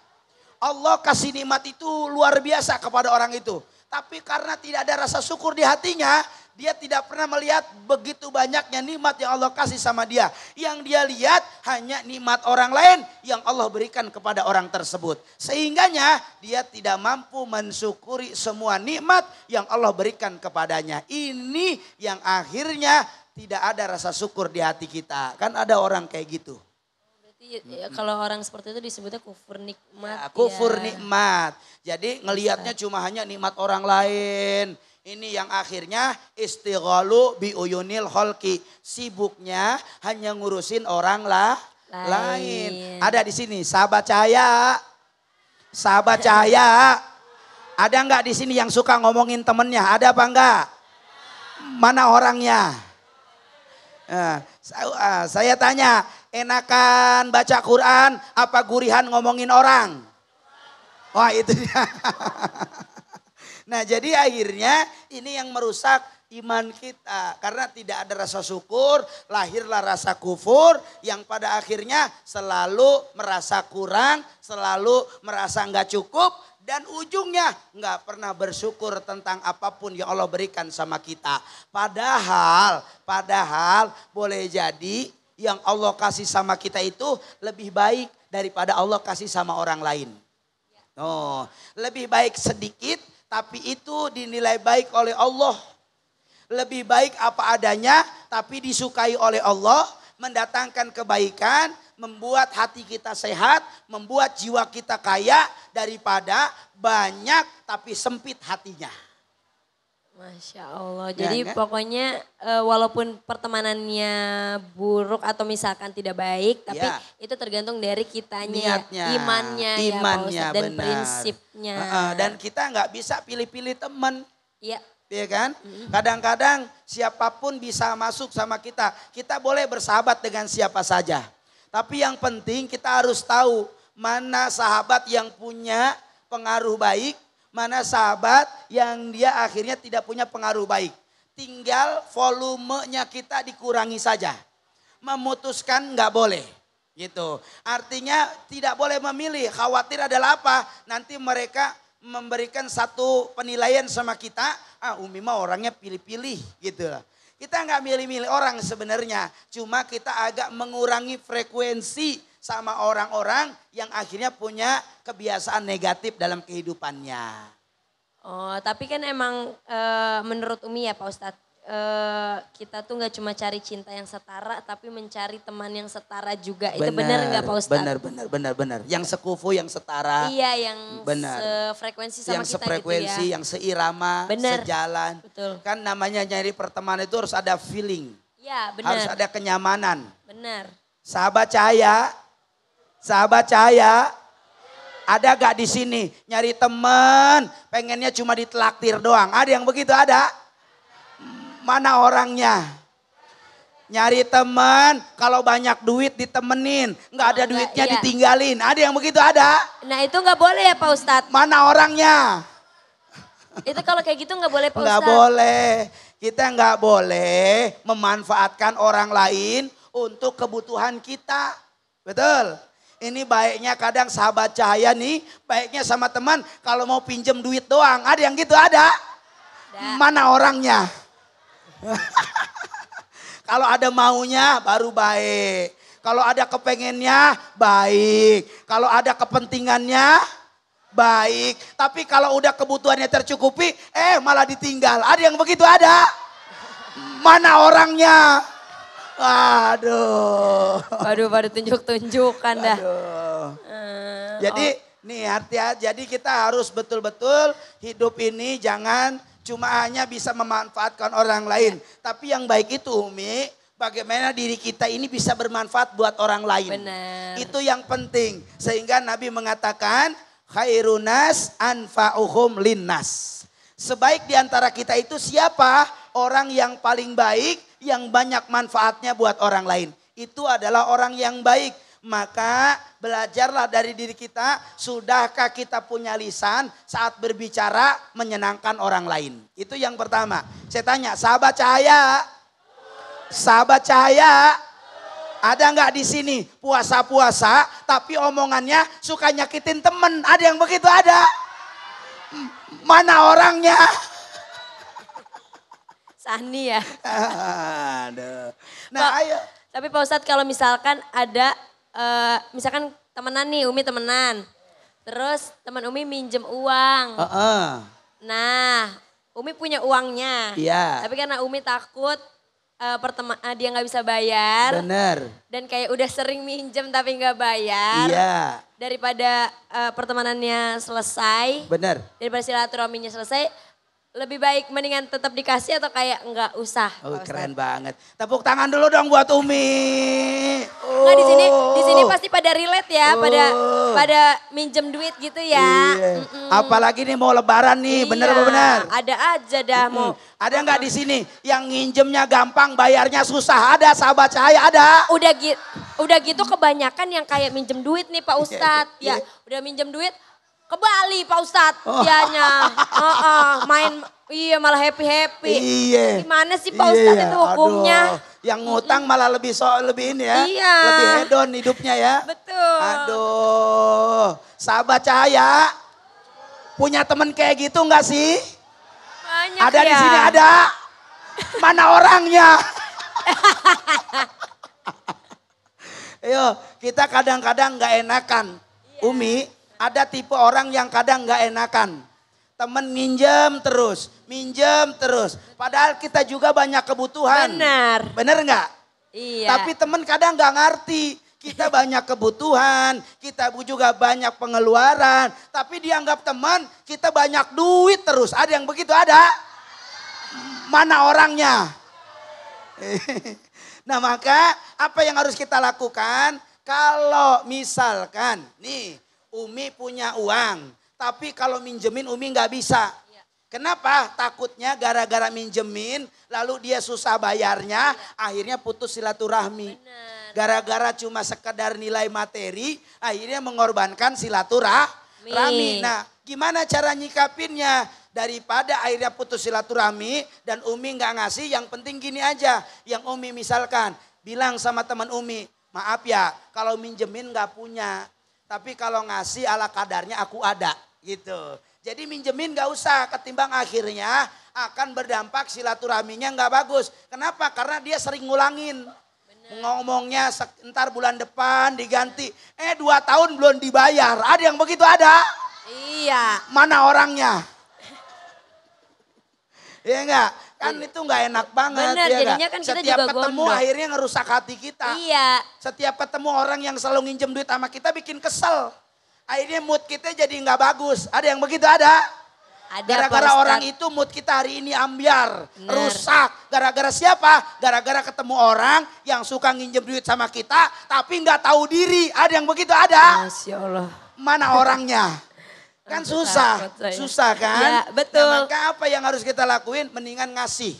Allah kasih nikmat itu luar biasa kepada orang itu. Tapi karena tidak ada rasa syukur di hatinya, dia tidak pernah melihat begitu banyaknya nikmat yang Allah kasih sama dia. Yang dia lihat hanya nikmat orang lain yang Allah berikan kepada orang tersebut. Sehingganya dia tidak mampu mensyukuri semua nikmat yang Allah berikan kepadanya. Ini yang akhirnya tidak ada rasa syukur di hati kita. Kan ada orang kayak gitu. Berarti kalau orang seperti itu disebutnya kufur nikmat. Ya, kufur nikmat. Jadi ngelihatnya cuma hanya nikmat orang lain. Ini yang akhirnya istighalu bi uyunil khalqi. Sibuknya hanya ngurusin orang lain. Ada di sini sahabat cahaya. Sahabat cahaya. Ada enggak di sini yang suka ngomongin temennya? Ada apa enggak? Mana orangnya? Saya tanya, enakan baca Quran apa gurihan ngomongin orang? Wah itu dia. Nah jadi akhirnya ini yang merusak iman kita. Karena tidak ada rasa syukur, lahirlah rasa kufur yang pada akhirnya selalu merasa kurang, selalu merasa nggak cukup. Dan ujungnya nggak pernah bersyukur tentang apapun yang Allah berikan sama kita. Padahal boleh jadi yang Allah kasih sama kita itu lebih baik daripada Allah kasih sama orang lain. Oh, lebih baik sedikit tapi itu dinilai baik oleh Allah. Lebih baik apa adanya tapi disukai oleh Allah, mendatangkan kebaikan, membuat hati kita sehat, membuat jiwa kita kaya daripada banyak tapi sempit hatinya. Masya Allah. Jadi pokoknya walaupun pertemanannya buruk atau misalkan tidak baik, tapi itu tergantung dari kitanya, niatnya, imannya ya Pak Ustadz, dan prinsipnya. Dan kita nggak bisa pilih-pilih teman. Iya. ya kan? Kadang-kadang siapapun bisa masuk sama kita. Kita boleh bersahabat dengan siapa saja. Tapi yang penting kita harus tahu mana sahabat yang punya pengaruh baik, mana sahabat yang dia akhirnya tidak punya pengaruh baik. Tinggal volumenya kita dikurangi saja. Memutuskan nggak boleh. Gitu. Artinya tidak boleh memilih. Khawatir adalah apa? Nanti mereka memberikan satu penilaian sama kita. Umi mah orangnya pilih-pilih gitu lah. Kita nggak milih-milih orang sebenarnya. Cuma kita agak mengurangi frekuensi sama orang-orang yang akhirnya punya kebiasaan negatif dalam kehidupannya. Oh, tapi kan emang menurut Umi ya Pak Ustadz, kita tuh nggak cuma cari cinta yang setara, tapi mencari teman yang setara juga. Itu benar nggak Pak Ustadz? Benar. Yang sekufu, yang setara. Iya, yang sefrekuensi sama yang kita sefrekuensi, gitu ya. yang seirama, sejalan. Betul. Kan namanya nyari pertemanan itu harus ada feeling. Iya, benar. Harus ada kenyamanan. Benar. Sahabat cahaya, ada gak di sini nyari teman, pengennya cuma ditraktir doang. Ada yang begitu ada? Mana orangnya? Nyari teman, kalau banyak duit ditemenin, nggak ada duitnya iya. ditinggalin. Ada yang begitu ada? Nah itu nggak boleh ya Pak Ustadz? Mana orangnya? Itu kalau kayak gitu nggak boleh Pak Ustadz? Nggak boleh. Kita nggak boleh memanfaatkan orang lain untuk kebutuhan kita. Betul. Ini baiknya kadang sahabat cahaya nih, baiknya sama teman kalau mau pinjem duit doang. Ada yang gitu ada? Mana orangnya? Kalau ada maunya baru baik. Kalau ada kepengennya baik. Kalau ada kepentingannya baik. Tapi kalau udah kebutuhannya tercukupi, malah ditinggal. Ada yang begitu ada? Mana orangnya? Aduh. Waduh tunjuk-tunjukkan dah. Jadi nih hati-hati. Jadi kita harus betul-betul hidup ini jangan cuma hanya bisa memanfaatkan orang lain. Tapi yang baik itu Umi, bagaimana diri kita ini bisa bermanfaat buat orang lain. Benar. Itu yang penting. Sehingga Nabi mengatakan, khairunas anfa'uhum linnas. Sebaik di antara kita itu siapa? Orang yang paling baik, yang banyak manfaatnya buat orang lain. Itu adalah orang yang baik. Maka belajarlah dari diri kita, sudahkah kita punya lisan saat berbicara menyenangkan orang lain. Itu yang pertama. Saya tanya, sahabat cahaya, ada nggak di sini puasa-puasa tapi omongannya suka nyakitin temen? Ada yang begitu ada? Mana orangnya? Sani ya. Aduh. Nah, ayo. Tapi Pak Ustadz kalau misalkan ada misalkan temenan nih, Umi temenan. Terus teman Umi minjem uang. Nah, Umi punya uangnya. Iya. Tapi karena Umi takut dia nggak bisa bayar. Bener. Dan kayak udah sering minjem tapi nggak bayar. Iya. Daripada pertemanannya selesai. Bener. Daripada silaturahminya selesai. Lebih baik mendingan tetap dikasih atau kayak nggak usah? Oh, keren banget. Tepuk tangan dulu dong buat Umi. Nggak di sini pasti pada relate ya, pada minjem duit gitu ya. Iya. Apalagi nih mau lebaran nih, bener apa bener? Ada aja dah mau. Ada nggak di sini yang nginjemnya gampang, bayarnya susah? Ada, sahabat cahaya ada. Udah gitu kebanyakan yang kayak minjem duit nih Pak Ustadz. Ya, udah minjem duit. Ke Bali Pak Ustadz dianya. Main malah happy. Iya. Gimana sih Pak Ustadz itu hukumnya? Aduh, yang ngutang malah lebih ini ya. Iya. Lebih hedon hidupnya ya. Betul. Aduh, sahabat cahaya punya temen kayak gitu enggak sih? Banyak ada ya. Di sini ada. Mana orangnya? Ayo, kita kadang-kadang nggak enakan. Umi, ada tipe orang yang kadang nggak enakan. Temen minjem terus. Padahal kita juga banyak kebutuhan. Bener nggak? Iya. Tapi temen kadang nggak ngerti. Kita banyak kebutuhan, kita juga banyak pengeluaran. Tapi dianggap teman, kita banyak duit terus. Ada yang begitu ada? Mana orangnya? Nah maka apa yang harus kita lakukan? Kalau misalkan nih Umi punya uang, tapi kalau minjemin Umi nggak bisa. Kenapa? Takutnya gara-gara minjemin lalu dia susah bayarnya, akhirnya putus silaturahmi. Gara-gara cuma sekedar nilai materi, akhirnya mengorbankan silaturahmi. Nah, gimana cara nyikapinnya? Daripada akhirnya putus silaturahmi dan Umi nggak ngasih, yang penting gini aja. Yang Umi misalkan bilang sama teman Umi, maaf ya kalau minjemin nggak punya, tapi kalau ngasih ala kadarnya aku ada gitu. Jadi minjemin gak usah, ketimbang akhirnya akan berdampak silaturahminya gak bagus. Kenapa? Karena dia sering ngulangin. Ngomongnya ntar bulan depan diganti. 2 tahun belum dibayar. Ada yang begitu ada? Iya. Mana orangnya? Iya enggak? Kan itu gak enak banget. Bener, ya jadinya kan kita setiap juga ketemu gondok. akhirnya ngerusak hati kita. Iya. Setiap ketemu orang yang selalu nginjem duit sama kita bikin kesel. Akhirnya mood kita jadi nggak bagus. Ada yang begitu ada? Ada. Gara-gara orang itu mood kita hari ini ambiar, rusak. Gara-gara siapa? Gara-gara ketemu orang yang suka nginjem duit sama kita tapi nggak tahu diri. Ada yang begitu ada? Masya Allah. Mana orangnya? Kan susah kan? Ya, betul. Nah, maka apa yang harus kita lakuin? Mendingan ngasih.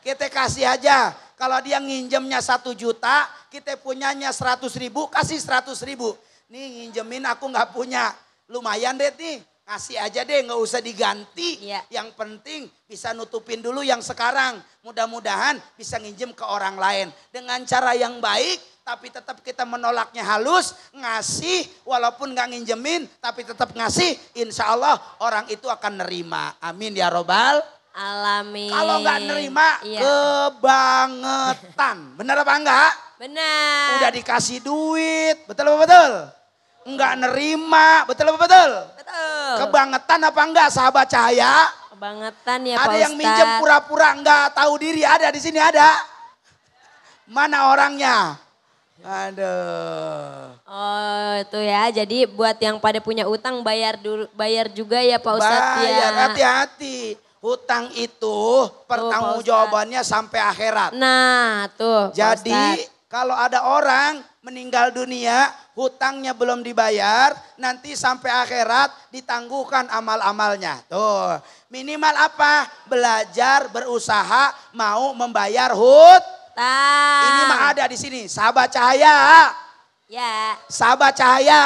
Kita kasih aja. Kalau dia nginjemnya 1 juta, kita punyanya 100.000, kasih 100.000. Nih nginjemin aku nggak punya, lumayan deh nih, ngasih aja deh, nggak usah diganti. Iya. Yang penting bisa nutupin dulu yang sekarang. Mudah-mudahan bisa nginjem ke orang lain dengan cara yang baik, tapi tetap kita menolaknya halus, ngasih walaupun nggak nginjemin, tapi tetap ngasih. Insya Allah orang itu akan nerima. Amin ya robbal alamin. Kalau nggak nerima, kebangetan. Bener apa enggak? Benar. Udah dikasih duit, betul apa betul? Enggak nerima, betul apa betul? Betul. Kebangetan apa enggak sahabat cahaya? Kebangetan ya Pak Ada Ustadz. yang minjem pura-pura enggak tahu diri, ada di sini ada? Mana orangnya? Aduh. Oh itu ya, jadi buat yang pada punya utang bayar dulu, bayar juga ya Pak Ustadz ya. Bayar, hati-hati. Hutang itu pertanggungjawabannya sampai akhirat. Nah tuh Jadi kalau ada orang meninggal dunia, hutangnya belum dibayar, nanti sampai akhirat ditangguhkan amal-amalnya. Tuh, minimal apa? Belajar, berusaha, mau membayar hutang. Ini mah ada di sini, sahabat cahaya. Ya. Sahabat cahaya.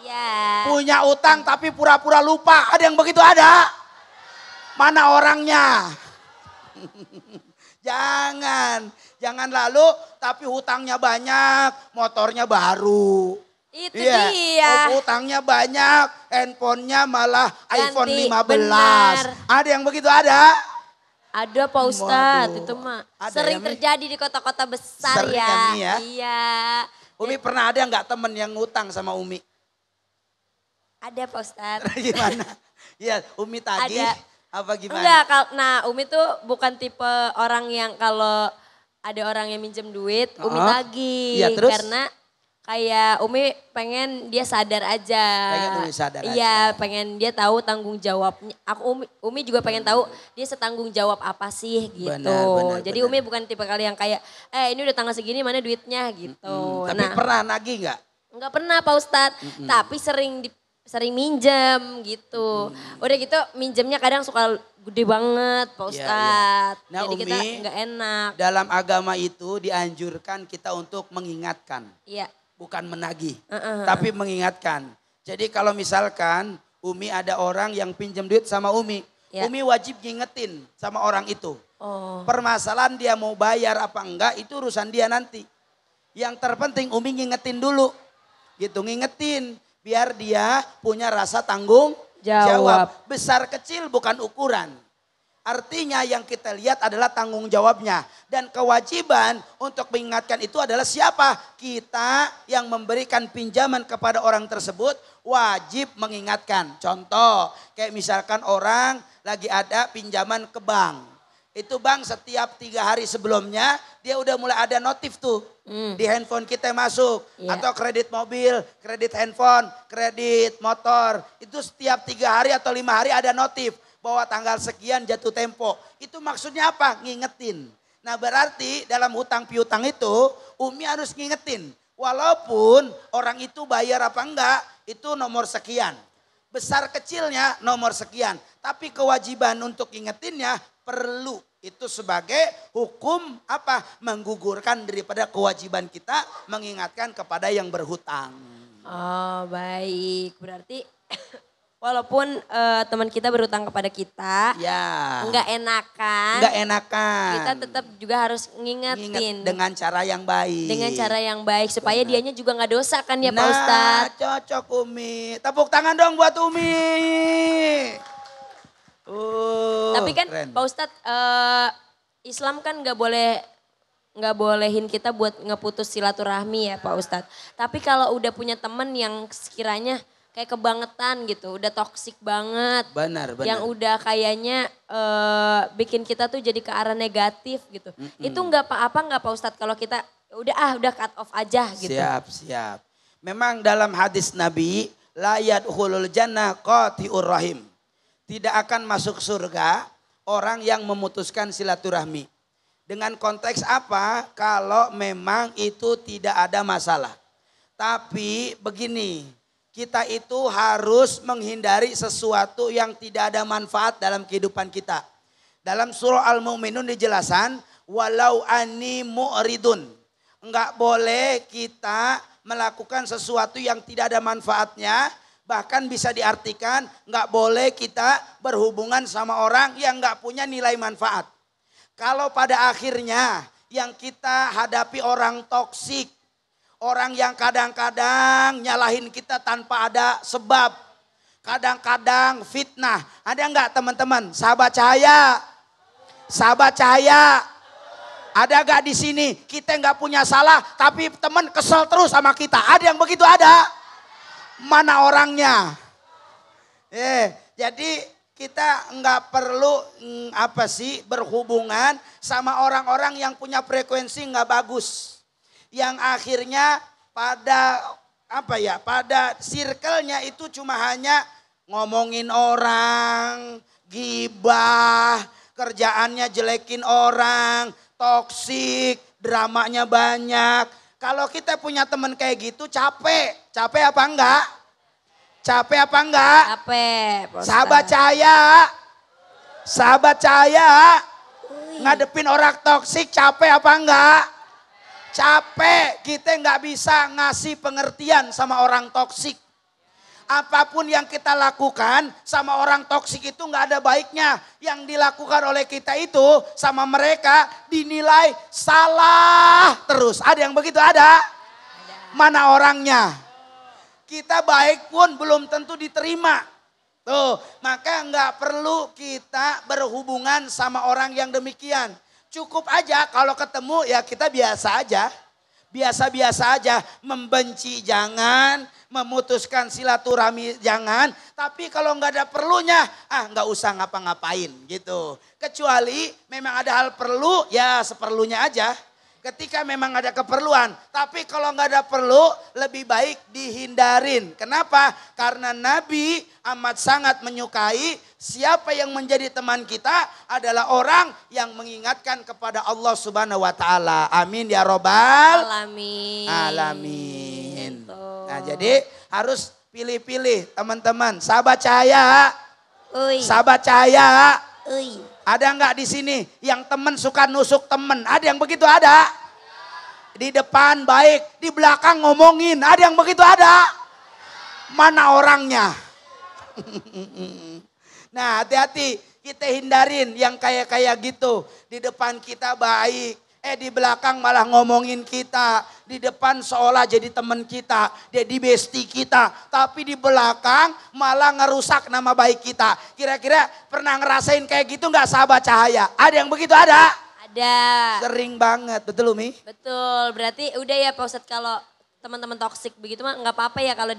Ya. Punya utang tapi pura-pura lupa. Ada yang begitu ada? Mana orangnya? Jangan lalu tapi hutangnya banyak, motornya baru. Itu dia. Hutangnya banyak, handphonenya malah Ganti, iPhone 15. benar. Ada yang begitu ada? Ada Pak Ustadz, Waduh. itu mah Ada sering ya, Mi? terjadi di kota-kota besar Sering ya. ya, Mi, ya? Iya. Umi pernah ada nggak temen yang ngutang sama Umi? Ada Pak Ustadz. Gimana? Iya, Umi tagih. Ada. Apa gimana? Enggak, nah Umi tuh bukan tipe orang yang kalau ada orang yang minjem duit, Umi tagih. Iya, terus? Karena kayak Umi pengen dia sadar aja. Pengen Umi sadar Iya, aja. pengen dia tahu tanggung jawabnya. Umi juga pengen tahu dia setanggung jawab apa sih gitu. Benar, Jadi benar. Umi bukan tipe kali yang kayak, ini udah tanggal segini mana duitnya gitu. Tapi pernah nagih nggak? Enggak pernah Pak Ustadz, tapi sering minjem gitu. Udah gitu minjemnya kadang suka gede banget Pak Iya, Ustadz. iya. Nah, Jadi kita Umi, nggak enak. Dalam agama itu dianjurkan kita untuk mengingatkan. Iya. Bukan menagih, tapi mengingatkan. Jadi kalau misalkan Umi ada orang yang pinjam duit sama Umi. Ya. Umi wajib ngingetin sama orang itu. Oh. Permasalahan dia mau bayar apa enggak itu urusan dia nanti. Yang terpenting Umi ngingetin dulu. Gitu, ngingetin. Biar dia punya rasa tanggung jawab. Besar kecil bukan ukuran. Artinya yang kita lihat adalah tanggung jawabnya. Dan kewajiban untuk mengingatkan itu adalah siapa? Kita yang memberikan pinjaman kepada orang tersebut wajib mengingatkan. Contoh kayak misalkan orang lagi ada pinjaman ke bank. Itu bank setiap 3 hari sebelumnya dia udah mulai ada notif tuh. Di handphone kita masuk. Atau kredit mobil, kredit handphone, kredit motor. Itu setiap 3 hari atau 5 hari ada notif. Bahwa tanggal sekian jatuh tempo. Itu maksudnya apa? Ngingetin. Nah berarti dalam hutang piutang itu Umi harus ngingetin. Walaupun orang itu bayar apa enggak itu nomor sekian. besar kecilnya nomor sekian. Tapi kewajiban untuk ingetinnya perlu. Itu sebagai hukum apa? Menggugurkan daripada kewajiban kita mengingatkan kepada yang berhutang. Oh baik, berarti walaupun teman kita berhutang kepada kita, Ya. nggak enakan. Nggak enakan. Kita tetap juga harus ngingetin. Dengan cara yang baik. Dengan cara yang baik supaya dianya juga nggak dosa kan ya Pak Nah, Ustadz. cocok Umi. Tepuk tangan dong buat Umi. Tapi kan keren. Pak Ustadz Islam kan nggak bolehin kita buat ngeputus silaturahmi ya Pak Ustadz. Tapi kalau udah punya temen yang sekiranya kayak kebangetan gitu, udah toksik banget. Benar. Yang udah kayaknya bikin kita tuh jadi ke arah negatif gitu. Itu nggak apa-apa nggak Pak Ustadz kalau kita udah cut off aja gitu. Siap. Memang dalam hadis Nabi, la yadkhulul jannah qati'ur rahim. Tidak akan masuk surga orang yang memutuskan silaturahmi. Dengan konteks apa? Kalau memang itu tidak ada masalah. Tapi begini, kita itu harus menghindari sesuatu yang tidak ada manfaat dalam kehidupan kita. Dalam surah Al-Mu'minun dijelaskan, walau ani mu'ridun. Enggak boleh kita melakukan sesuatu yang tidak ada manfaatnya. Bahkan bisa diartikan enggak boleh kita berhubungan sama orang yang enggak punya nilai manfaat. Kalau pada akhirnya yang kita hadapi orang toksik, orang yang kadang-kadang nyalahin kita tanpa ada sebab. Kadang-kadang fitnah. Ada enggak teman-teman? Sahabat cahaya. Sahabat cahaya. Ada enggak di sini? Kita enggak punya salah tapi teman kesel terus sama kita. Ada yang begitu ada? Mana orangnya? Jadi kita enggak perlu berhubungan sama orang-orang yang punya frekuensi enggak bagus. Yang akhirnya pada circle-nya itu cuma hanya ngomongin orang, gibah, kerjaannya jelekin orang, toksik, dramanya banyak. Kalau kita punya teman kayak gitu capek apa enggak? Capek apa enggak? Capek. Sahabat cahaya, ngadepin orang toksik capek apa enggak? Capek, kita nggak bisa ngasih pengertian sama orang toksik. Apapun yang kita lakukan sama orang toksik itu nggak ada baiknya. Yang dilakukan oleh kita itu sama mereka dinilai salah terus. Ada yang begitu ada? Mana orangnya? Kita baik pun belum tentu diterima. Tuh, maka nggak perlu kita berhubungan sama orang yang demikian. Cukup aja kalau ketemu ya kita biasa aja. Biasa-biasa aja, membenci jangan, memutuskan silaturahmi jangan. Tapi kalau nggak ada perlunya, nggak usah ngapa-ngapain gitu. Kecuali memang ada hal perlu, ya seperlunya aja. Ketika memang ada keperluan, tapi kalau nggak ada perlu, lebih baik dihindarin. Kenapa? Karena Nabi amat sangat menyukai siapa yang menjadi teman kita adalah orang yang mengingatkan kepada Allah Subhanahu wa taala. Amin ya robbal alamin. Gitu. Nah, jadi harus pilih-pilih teman-teman. Sahabat cahaya. Sahabat cahaya. Ada nggak di sini yang teman suka nusuk teman? Ada yang begitu ada? Di depan baik, di belakang ngomongin. Ada yang begitu ada? Mana orangnya? Nah, hati-hati, kita hindarin yang kayak gitu. Di depan kita baik, di belakang malah ngomongin kita. Di depan seolah jadi teman kita, jadi bestie kita. Tapi di belakang malah ngerusak nama baik kita. Kira-kira pernah ngerasain kayak gitu nggak sahabat cahaya? Ada yang begitu ada? Ada. Sering banget, betul Umi? Betul, berarti udah ya Pak Ustadz kalau teman-teman toksik begitu mah nggak apa-apa ya kalau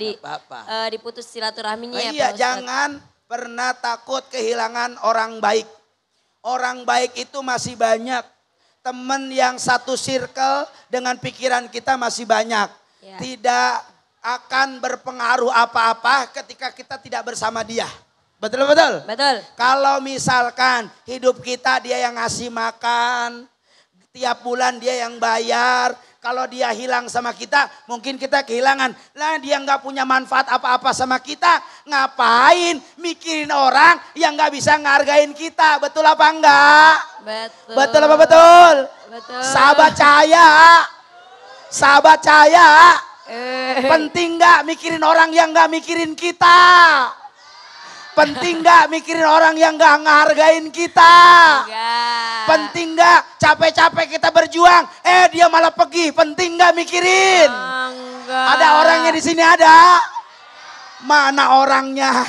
diputus silaturahminya ya Pak Iya, Ustadz. jangan pernah takut kehilangan orang baik. Orang baik itu masih banyak. Teman yang satu circle dengan pikiran kita masih banyak. Ya. Tidak akan berpengaruh apa-apa ketika kita tidak bersama dia. Betul-betul? Betul. Kalau misalkan hidup kita dia yang ngasih makan, tiap bulan dia yang bayar, Kalau dia hilang sama kita, mungkin kita kehilangan. Lah dia nggak punya manfaat apa-apa sama kita. Ngapain mikirin orang yang nggak bisa ngargain kita. Betul apa enggak? Betul. Betul apa betul? Betul. Sahabat cahaya. Sahabat cahaya. Penting nggak mikirin orang yang nggak mikirin kita? Penting nggak mikirin orang yang nggak ngehargain kita? Enggak. Penting nggak capek-capek kita berjuang, dia malah pergi. Penting nggak mikirin? Enggak. Ada orangnya di sini ada? Mana orangnya?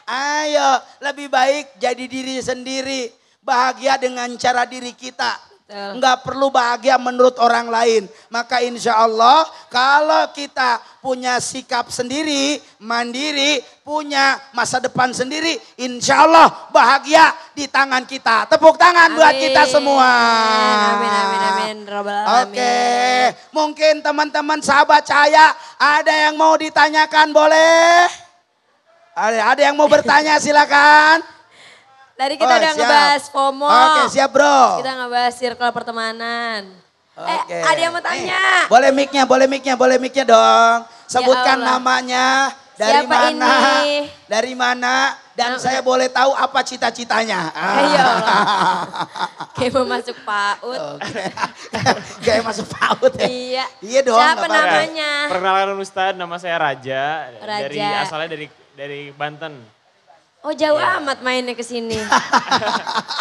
Ayo, lebih baik jadi diri sendiri, bahagia dengan cara diri kita. Enggak perlu bahagia menurut orang lain. Maka insya Allah kalau kita punya sikap sendiri, mandiri, punya masa depan sendiri, insya Allah bahagia di tangan kita. Tepuk tangan buat kita semua. Amin, amin, amin. Oke, mungkin teman-teman sahabat cahaya ada yang mau ditanyakan, boleh? Ada yang mau bertanya, silakan. Tadi kita udah ngebahas FOMO. Oke, siap bro. Kita ngebahas circle pertemanan. Ada yang mau tanya? Boleh mic-nya dong. Sebutkan namanya, dari siapa mana, ini? Dari mana, dan saya boleh tahu apa cita-citanya. Iya. Kayak mau masuk PAUD. Kayak masuk PAUD ya? Iya. Iya dong. Siapa namanya? Perkenalkan Ustadz, nama saya Raja. Raja. Asalnya dari Banten. Oh jauh amat mainnya ke sini.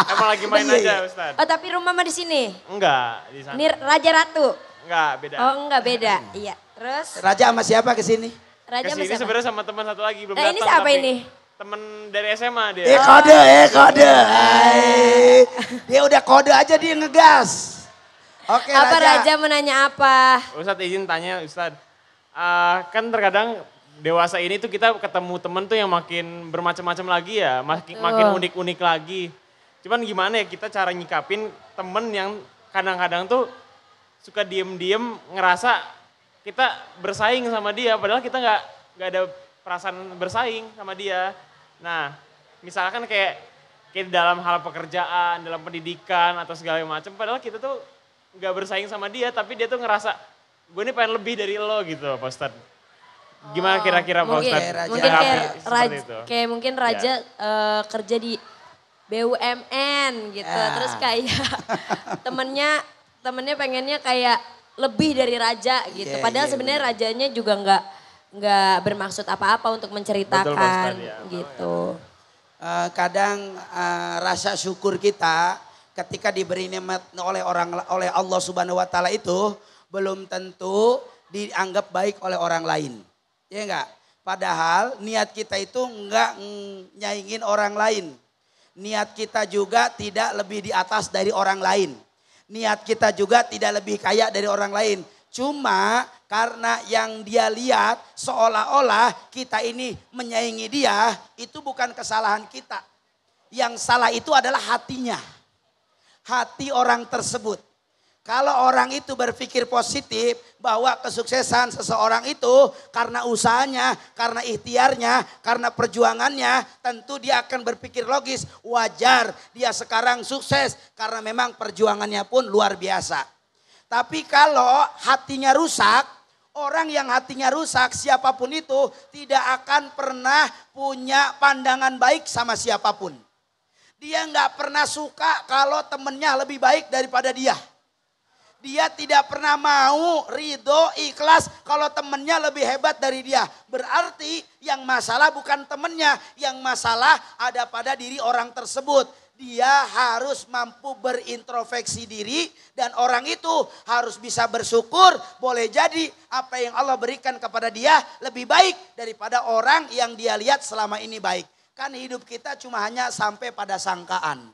Emang lagi main aja Ustadz. Oh tapi rumah mah di sini? Enggak, di sana. Ini Raja Ratu? Enggak, beda. Oh enggak beda, iya. Terus? Raja sama siapa ke sini? Raja sama Kesini siapa? sebenarnya sama teman satu lagi, belum datang. Ini siapa tapi ini? Temen dari SMA dia. Kode. Dia udah kode aja dia ngegas. Oke Apa Raja. Raja menanya apa? Ustadz izin tanya Ustadz. Kan terkadang dewasa ini tuh kita ketemu temen tuh yang makin bermacam-macam lagi ya. Makin unik-unik lagi. Cuman gimana ya kita cara nyikapin temen yang kadang-kadang tuh suka diem-diem ngerasa kita bersaing sama dia. Padahal kita nggak ada perasaan bersaing sama dia. Nah misalkan kayak dalam hal pekerjaan, dalam pendidikan atau segala macam. Padahal kita tuh nggak bersaing sama dia tapi dia tuh ngerasa gue ini pengen lebih dari lo gitu Pak Ustadz. Gimana kira-kira Pak Ustadz? Mungkin mungkin Raja kerja di BUMN gitu. Terus kayak temennya pengennya kayak lebih dari Raja gitu. Padahal sebenarnya Rajanya juga nggak bermaksud apa-apa untuk menceritakan. Betul, gitu. Kadang rasa syukur kita ketika diberi nikmat oleh Allah Subhanahu wa taala itu belum tentu dianggap baik oleh orang lain. Ya enggak? Padahal niat kita itu enggak nyaingin orang lain. Niat kita juga tidak lebih di atas dari orang lain. Niat kita juga tidak lebih kaya dari orang lain. Cuma karena yang dia lihat seolah-olah kita ini menyaingi dia, itu bukan kesalahan kita. Yang salah itu adalah hatinya. Hati orang tersebut. Kalau orang itu berpikir positif bahwa kesuksesan seseorang itu karena usahanya, karena ikhtiarnya, karena perjuangannya, tentu dia akan berpikir logis. Wajar dia sekarang sukses karena memang perjuangannya pun luar biasa. Tapi kalau hatinya rusak, orang yang hatinya rusak siapapun itu tidak akan pernah punya pandangan baik sama siapapun. Dia nggak pernah suka kalau temennya lebih baik daripada dia. Dia tidak pernah mau ridho, ikhlas kalau temennya lebih hebat dari dia. Berarti yang masalah bukan temennya, yang masalah ada pada diri orang tersebut. Dia harus mampu berintrospeksi diri dan orang itu harus bisa bersyukur. Boleh jadi apa yang Allah berikan kepada dia lebih baik daripada orang yang dia lihat selama ini baik. Kan hidup kita cuma hanya sampai pada sangkaan.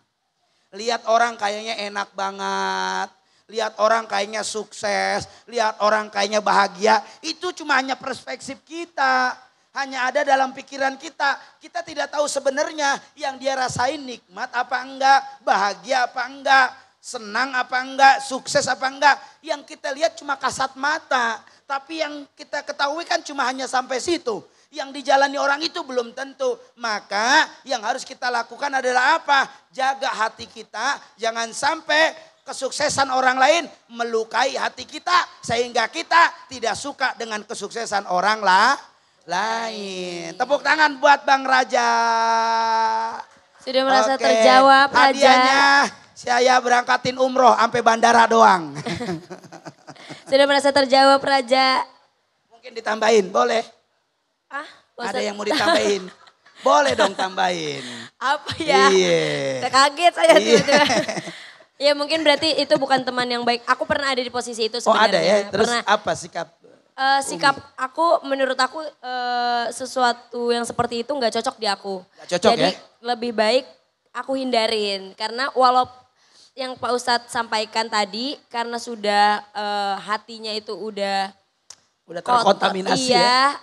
Lihat orang kayaknya enak banget. Lihat orang kayaknya sukses, lihat orang kayaknya bahagia. Itu cuma hanya perspektif kita. Hanya ada dalam pikiran kita. Kita tidak tahu sebenarnya yang dia rasain nikmat apa enggak, bahagia apa enggak, senang apa enggak, sukses apa enggak. Yang kita lihat cuma kasat mata. Tapi yang kita ketahui kan cuma hanya sampai situ. Yang dijalani orang itu belum tentu. Maka yang harus kita lakukan adalah apa? Jaga hati kita, jangan sampai kesuksesan orang lain melukai hati kita. Sehingga kita tidak suka dengan kesuksesan orang lain. Tepuk tangan buat Bang Raja. Sudah merasa terjawab Raja. Hadiahnya saya berangkatin umroh sampai bandara doang. Sudah merasa terjawab Raja. Mungkin ditambahin, boleh? Ada yang mau ditambahin? Boleh dong tambahin. Apa ya? Iya. Kaget saya tiba-tiba. Ya mungkin berarti itu bukan teman yang baik. Aku pernah ada di posisi itu sebenarnya. Oh ada ya? Terus pernah. apa sikap? Sikap aku, menurut aku sesuatu yang seperti itu nggak cocok di aku. Gak cocok. Jadi lebih baik aku hindarin. Karena walaupun yang Pak Ustadz sampaikan tadi, karena sudah hatinya itu udah terkontaminasi iya,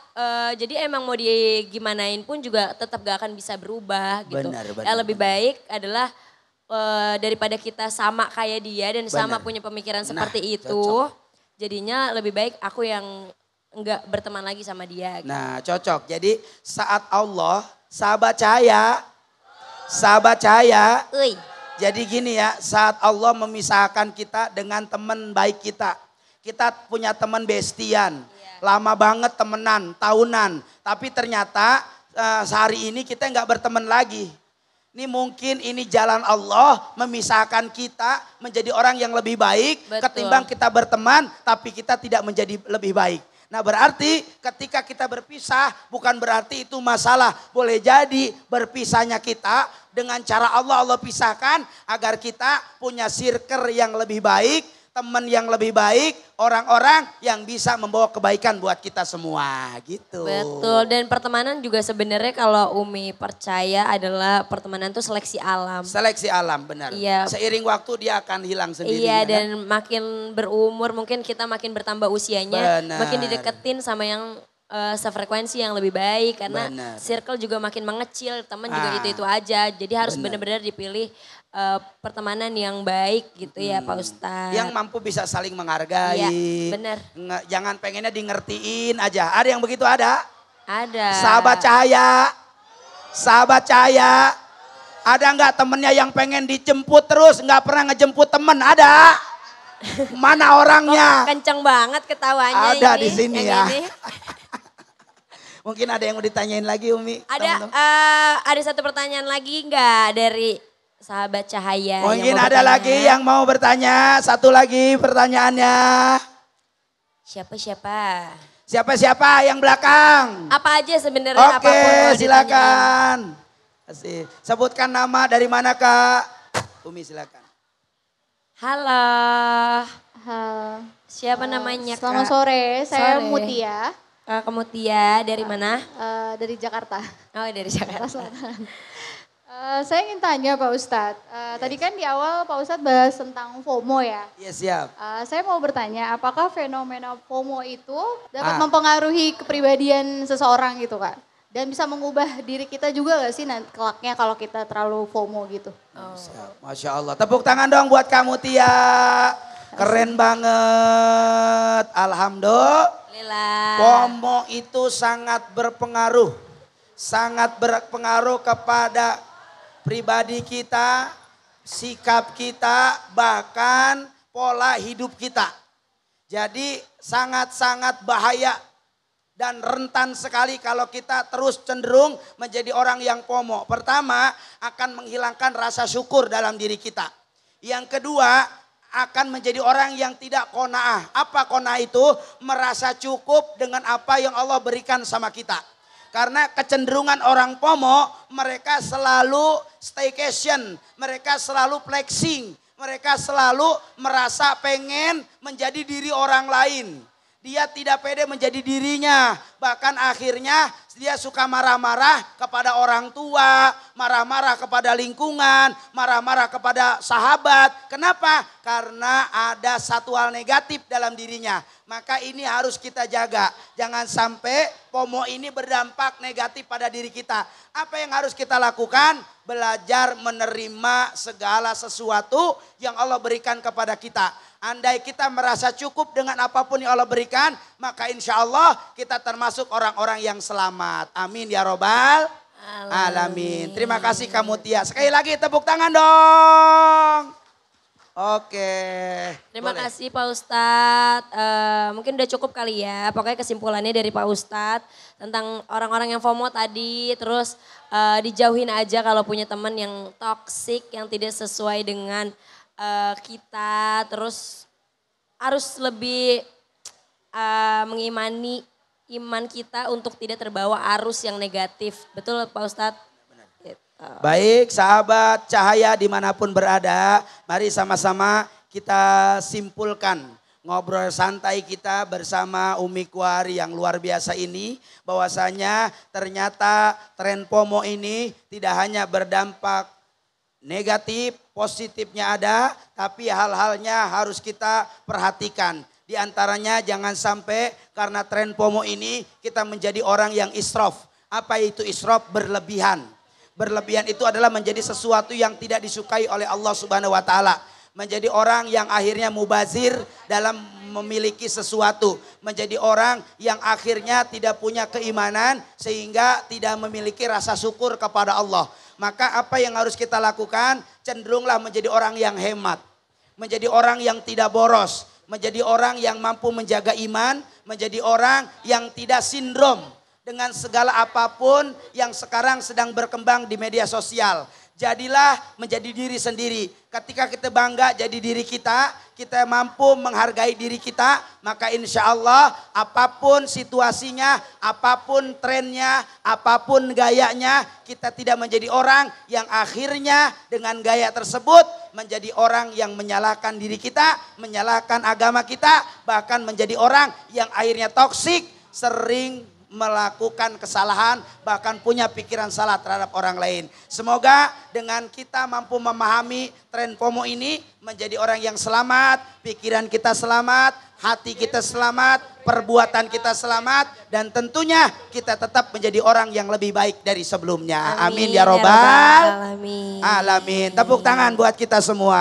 jadi emang mau digimanain pun juga tetap gak akan bisa berubah gitu. Yang lebih baik adalah daripada kita sama kayak dia dan sama punya pemikiran seperti itu. Cocok. Jadinya lebih baik aku yang enggak berteman lagi sama dia. Gitu. Nah cocok, jadi saat Allah, sahabat cahaya. Jadi gini ya, saat Allah memisahkan kita dengan teman baik kita. Kita punya teman bestian, lama banget temenan, tahunan. Tapi ternyata sehari ini kita nggak berteman lagi. Ini mungkin ini jalan Allah memisahkan kita menjadi orang yang lebih baik. Betul. Ketimbang kita berteman tapi kita tidak menjadi lebih baik. Nah berarti ketika kita berpisah bukan berarti itu masalah. Boleh jadi berpisahnya kita dengan cara Allah pisahkan agar kita punya circle yang lebih baik. Teman yang lebih baik, orang-orang yang bisa membawa kebaikan buat kita semua gitu. Betul, dan pertemanan juga sebenarnya kalau Umi percaya adalah pertemanan itu seleksi alam. Seleksi alam, benar. Iya. Seiring waktu dia akan hilang sendiri. Iya, dan makin berumur mungkin kita makin bertambah usianya, makin dideketin sama yang sefrekuensi yang lebih baik karena circle juga makin mengecil, teman juga itu aja. Jadi harus benar-benar dipilih pertemanan yang baik gitu ya Pak Ustadz. Yang mampu bisa saling menghargai. Iya, benar. Jangan pengennya di ngertiin aja. Ada yang begitu ada? Ada. Sahabat cahaya. Ada nggak temennya yang pengen dijemput terus nggak pernah ngejemput temen? Ada? Mana orangnya? Kenceng banget ketawanya. Ada di sini ya. Mungkin ada yang mau ditanyain lagi Umi. Ada satu pertanyaan lagi nggak dari sahabat cahaya? Mungkin ada lagi yang mau bertanya. Satu lagi pertanyaannya. Siapa yang belakang? Apa aja sebenarnya? Oke, silakan. Sebutkan nama dari mana Kak? Umi silakan. Halo. Siapa namanya Kak? Selamat sore, saya Mutia. Kak Mutia dari mana? Dari Jakarta. Oh dari Jakarta. Saya ingin tanya Pak Ustadz, tadi kan di awal Pak Ustadz bahas tentang FOMO ya. Iya siap. Saya mau bertanya apakah fenomena FOMO itu dapat mempengaruhi kepribadian seseorang gitu Kak? Dan bisa mengubah diri kita juga gak sih nanti kelaknya kalau kita terlalu FOMO gitu? Masya Allah, tepuk tangan dong buat kamu Tia. Keren banget, alhamdulillah. FOMO itu sangat berpengaruh kepada pribadi kita, sikap kita, bahkan pola hidup kita. Jadi sangat-sangat bahaya dan rentan sekali kalau kita terus cenderung menjadi orang yang FOMO. Pertama, akan menghilangkan rasa syukur dalam diri kita. Yang kedua, akan menjadi orang yang tidak qanaah. Apa qanaah itu? Merasa cukup dengan apa yang Allah berikan sama kita. Karena kecenderungan orang FOMO, mereka selalu staycation, mereka selalu flexing, mereka selalu merasa pengen menjadi diri orang lain. Dia tidak pede menjadi dirinya, bahkan akhirnya dia suka marah-marah kepada orang tua, marah-marah kepada lingkungan, marah-marah kepada sahabat. Kenapa? Karena ada satu hal negatif dalam dirinya. Maka ini harus kita jaga. Jangan sampai FOMO ini berdampak negatif pada diri kita. Apa yang harus kita lakukan? Belajar menerima segala sesuatu yang Allah berikan kepada kita. Andai kita merasa cukup dengan apapun yang Allah berikan, maka insya Allah kita termasuk orang-orang yang selamat. Amin ya robbal alamin. Terima kasih kamu Tia. Sekali lagi tepuk tangan dong. Oke. Terima Boleh. kasih Pak Ustadz. Mungkin udah cukup kali ya. Pokoknya kesimpulannya dari Pak Ustadz tentang orang-orang yang FOMO tadi. Terus dijauhin aja kalau punya teman yang toksik, yang tidak sesuai dengan kita. Terus harus lebih mengimani iman kita untuk tidak terbawa arus yang negatif. Betul Pak Ustadz? Baik sahabat cahaya dimanapun berada, mari sama-sama kita simpulkan ngobrol santai kita bersama Umi Kuari yang luar biasa ini. Bahwasanya ternyata tren FOMO ini tidak hanya berdampak negatif, positifnya ada, tapi hal-halnya harus kita perhatikan. Di antaranya jangan sampai karena tren FOMO ini kita menjadi orang yang israf. Apa itu israf? Berlebihan. Berlebihan itu adalah menjadi sesuatu yang tidak disukai oleh Allah Subhanahu wa taala. Menjadi orang yang akhirnya mubazir dalam memiliki sesuatu. Menjadi orang yang akhirnya tidak punya keimanan sehingga tidak memiliki rasa syukur kepada Allah. Maka apa yang harus kita lakukan? Cenderunglah menjadi orang yang hemat. Menjadi orang yang tidak boros. Menjadi orang yang mampu menjaga iman. Menjadi orang yang tidak sindrom dengan segala apapun yang sekarang sedang berkembang di media sosial. Jadilah menjadi diri sendiri. Ketika kita bangga jadi diri kita, kita mampu menghargai diri kita, maka insya Allah apapun situasinya, apapun trennya, apapun gayanya, kita tidak menjadi orang yang akhirnya dengan gaya tersebut menjadi orang yang menyalahkan diri kita, menyalahkan agama kita, bahkan menjadi orang yang akhirnya toksik, sering melakukan kesalahan, bahkan punya pikiran salah terhadap orang lain. Semoga dengan kita mampu memahami tren FOMO ini menjadi orang yang selamat, pikiran kita selamat, hati kita selamat, perbuatan kita selamat, dan tentunya kita tetap menjadi orang yang lebih baik dari sebelumnya. Amin, ya robbal alamin. Tepuk tangan buat kita semua.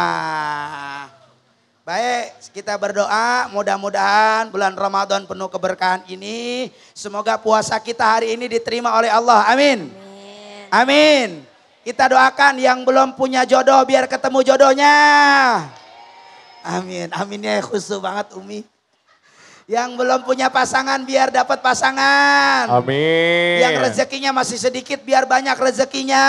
Baik, kita berdoa mudah-mudahan bulan Ramadan penuh keberkahan ini. Semoga puasa kita hari ini diterima oleh Allah. Amin. Amin. Kita doakan yang belum punya jodoh biar ketemu jodohnya. Amin. Aminnya khusus banget Umi. Yang belum punya pasangan biar dapat pasangan. Amin. Yang rezekinya masih sedikit biar banyak rezekinya.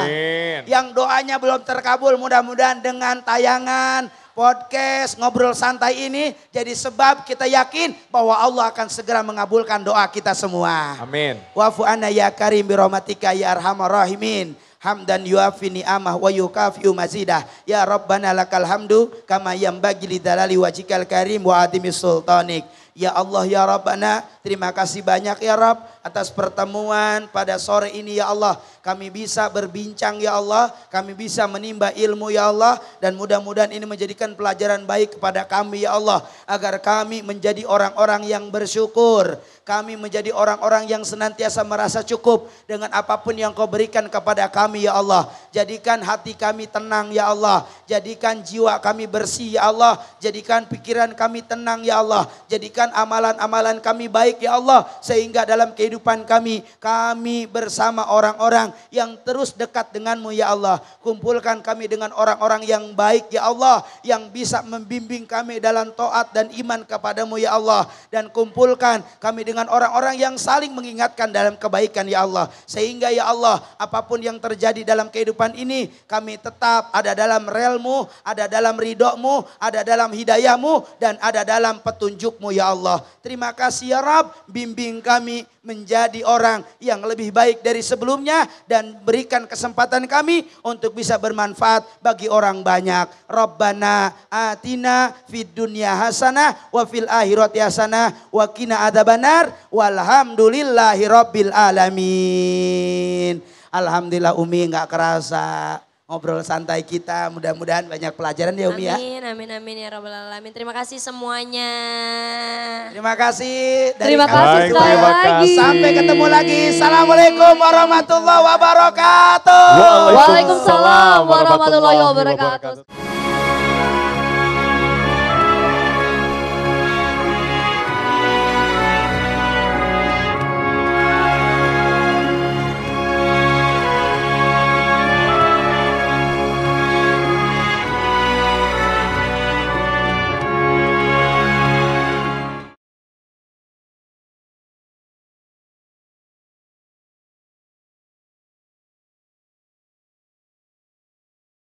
Amin. Yang doanya belum terkabul mudah-mudahan dengan tayangan podcast ngobrol santai ini jadi sebab kita yakin bahwa Allah akan segera mengabulkan doa kita semua. Amin. Wa'fu anna ya karim bi rahmatika ya arhamar rahimin. Hamdan yuafi ni'amah wa yukafi'u mazidah. Ya Rabbana lakal hamdu kama yanbaghi lidzalali wajhikal karim wa adimi sultanik. Ya Allah ya Rabbana, terima kasih banyak ya Rabb atas pertemuan pada sore ini ya Allah. Kami bisa berbincang ya Allah, kami bisa menimba ilmu ya Allah. Dan mudah-mudahan ini menjadikan pelajaran baik kepada kami ya Allah. Agar kami menjadi orang-orang yang bersyukur. Kami menjadi orang-orang yang senantiasa merasa cukup dengan apapun yang kau berikan kepada kami ya Allah. Jadikan hati kami tenang ya Allah. Jadikan jiwa kami bersih ya Allah. Jadikan pikiran kami tenang ya Allah. Jadikan amalan-amalan kami baik ya Allah. Sehingga dalam kehidupan kami bersama orang-orang yang terus dekat denganmu ya Allah. Kumpulkan kami dengan orang-orang yang baik ya Allah. Yang bisa membimbing kami dalam taat dan iman kepadamu ya Allah. Dan kumpulkan kami dengan orang-orang yang saling mengingatkan dalam kebaikan ya Allah. Sehingga ya Allah apapun yang terjadi dalam kehidupan ini kami tetap ada dalam relmu, ada dalam ridhomu, ada dalam hidayahmu dan ada dalam petunjukmu ya Allah. Terima kasih ya Rabb, bimbing kami menjadi orang yang lebih baik dari sebelumnya dan berikan kesempatan kami untuk bisa bermanfaat bagi orang banyak. Rabbana atina fid dunya hasanah wa fil akhirati hasanah wa qina adzabannar walhamdulillahi rabbil alamin. Alhamdulillah Umi nggak kerasa ngobrol santai kita, mudah-mudahan banyak pelajaran ya Umi ya. Amin, amin, amin ya Rabbal Alamin. Terima kasih semuanya. Terima kasih. Terima kasih sekali lagi. Sampai ketemu lagi. Assalamualaikum warahmatullahi wabarakatuh. Waalaikumsalam warahmatullahi wabarakatuh.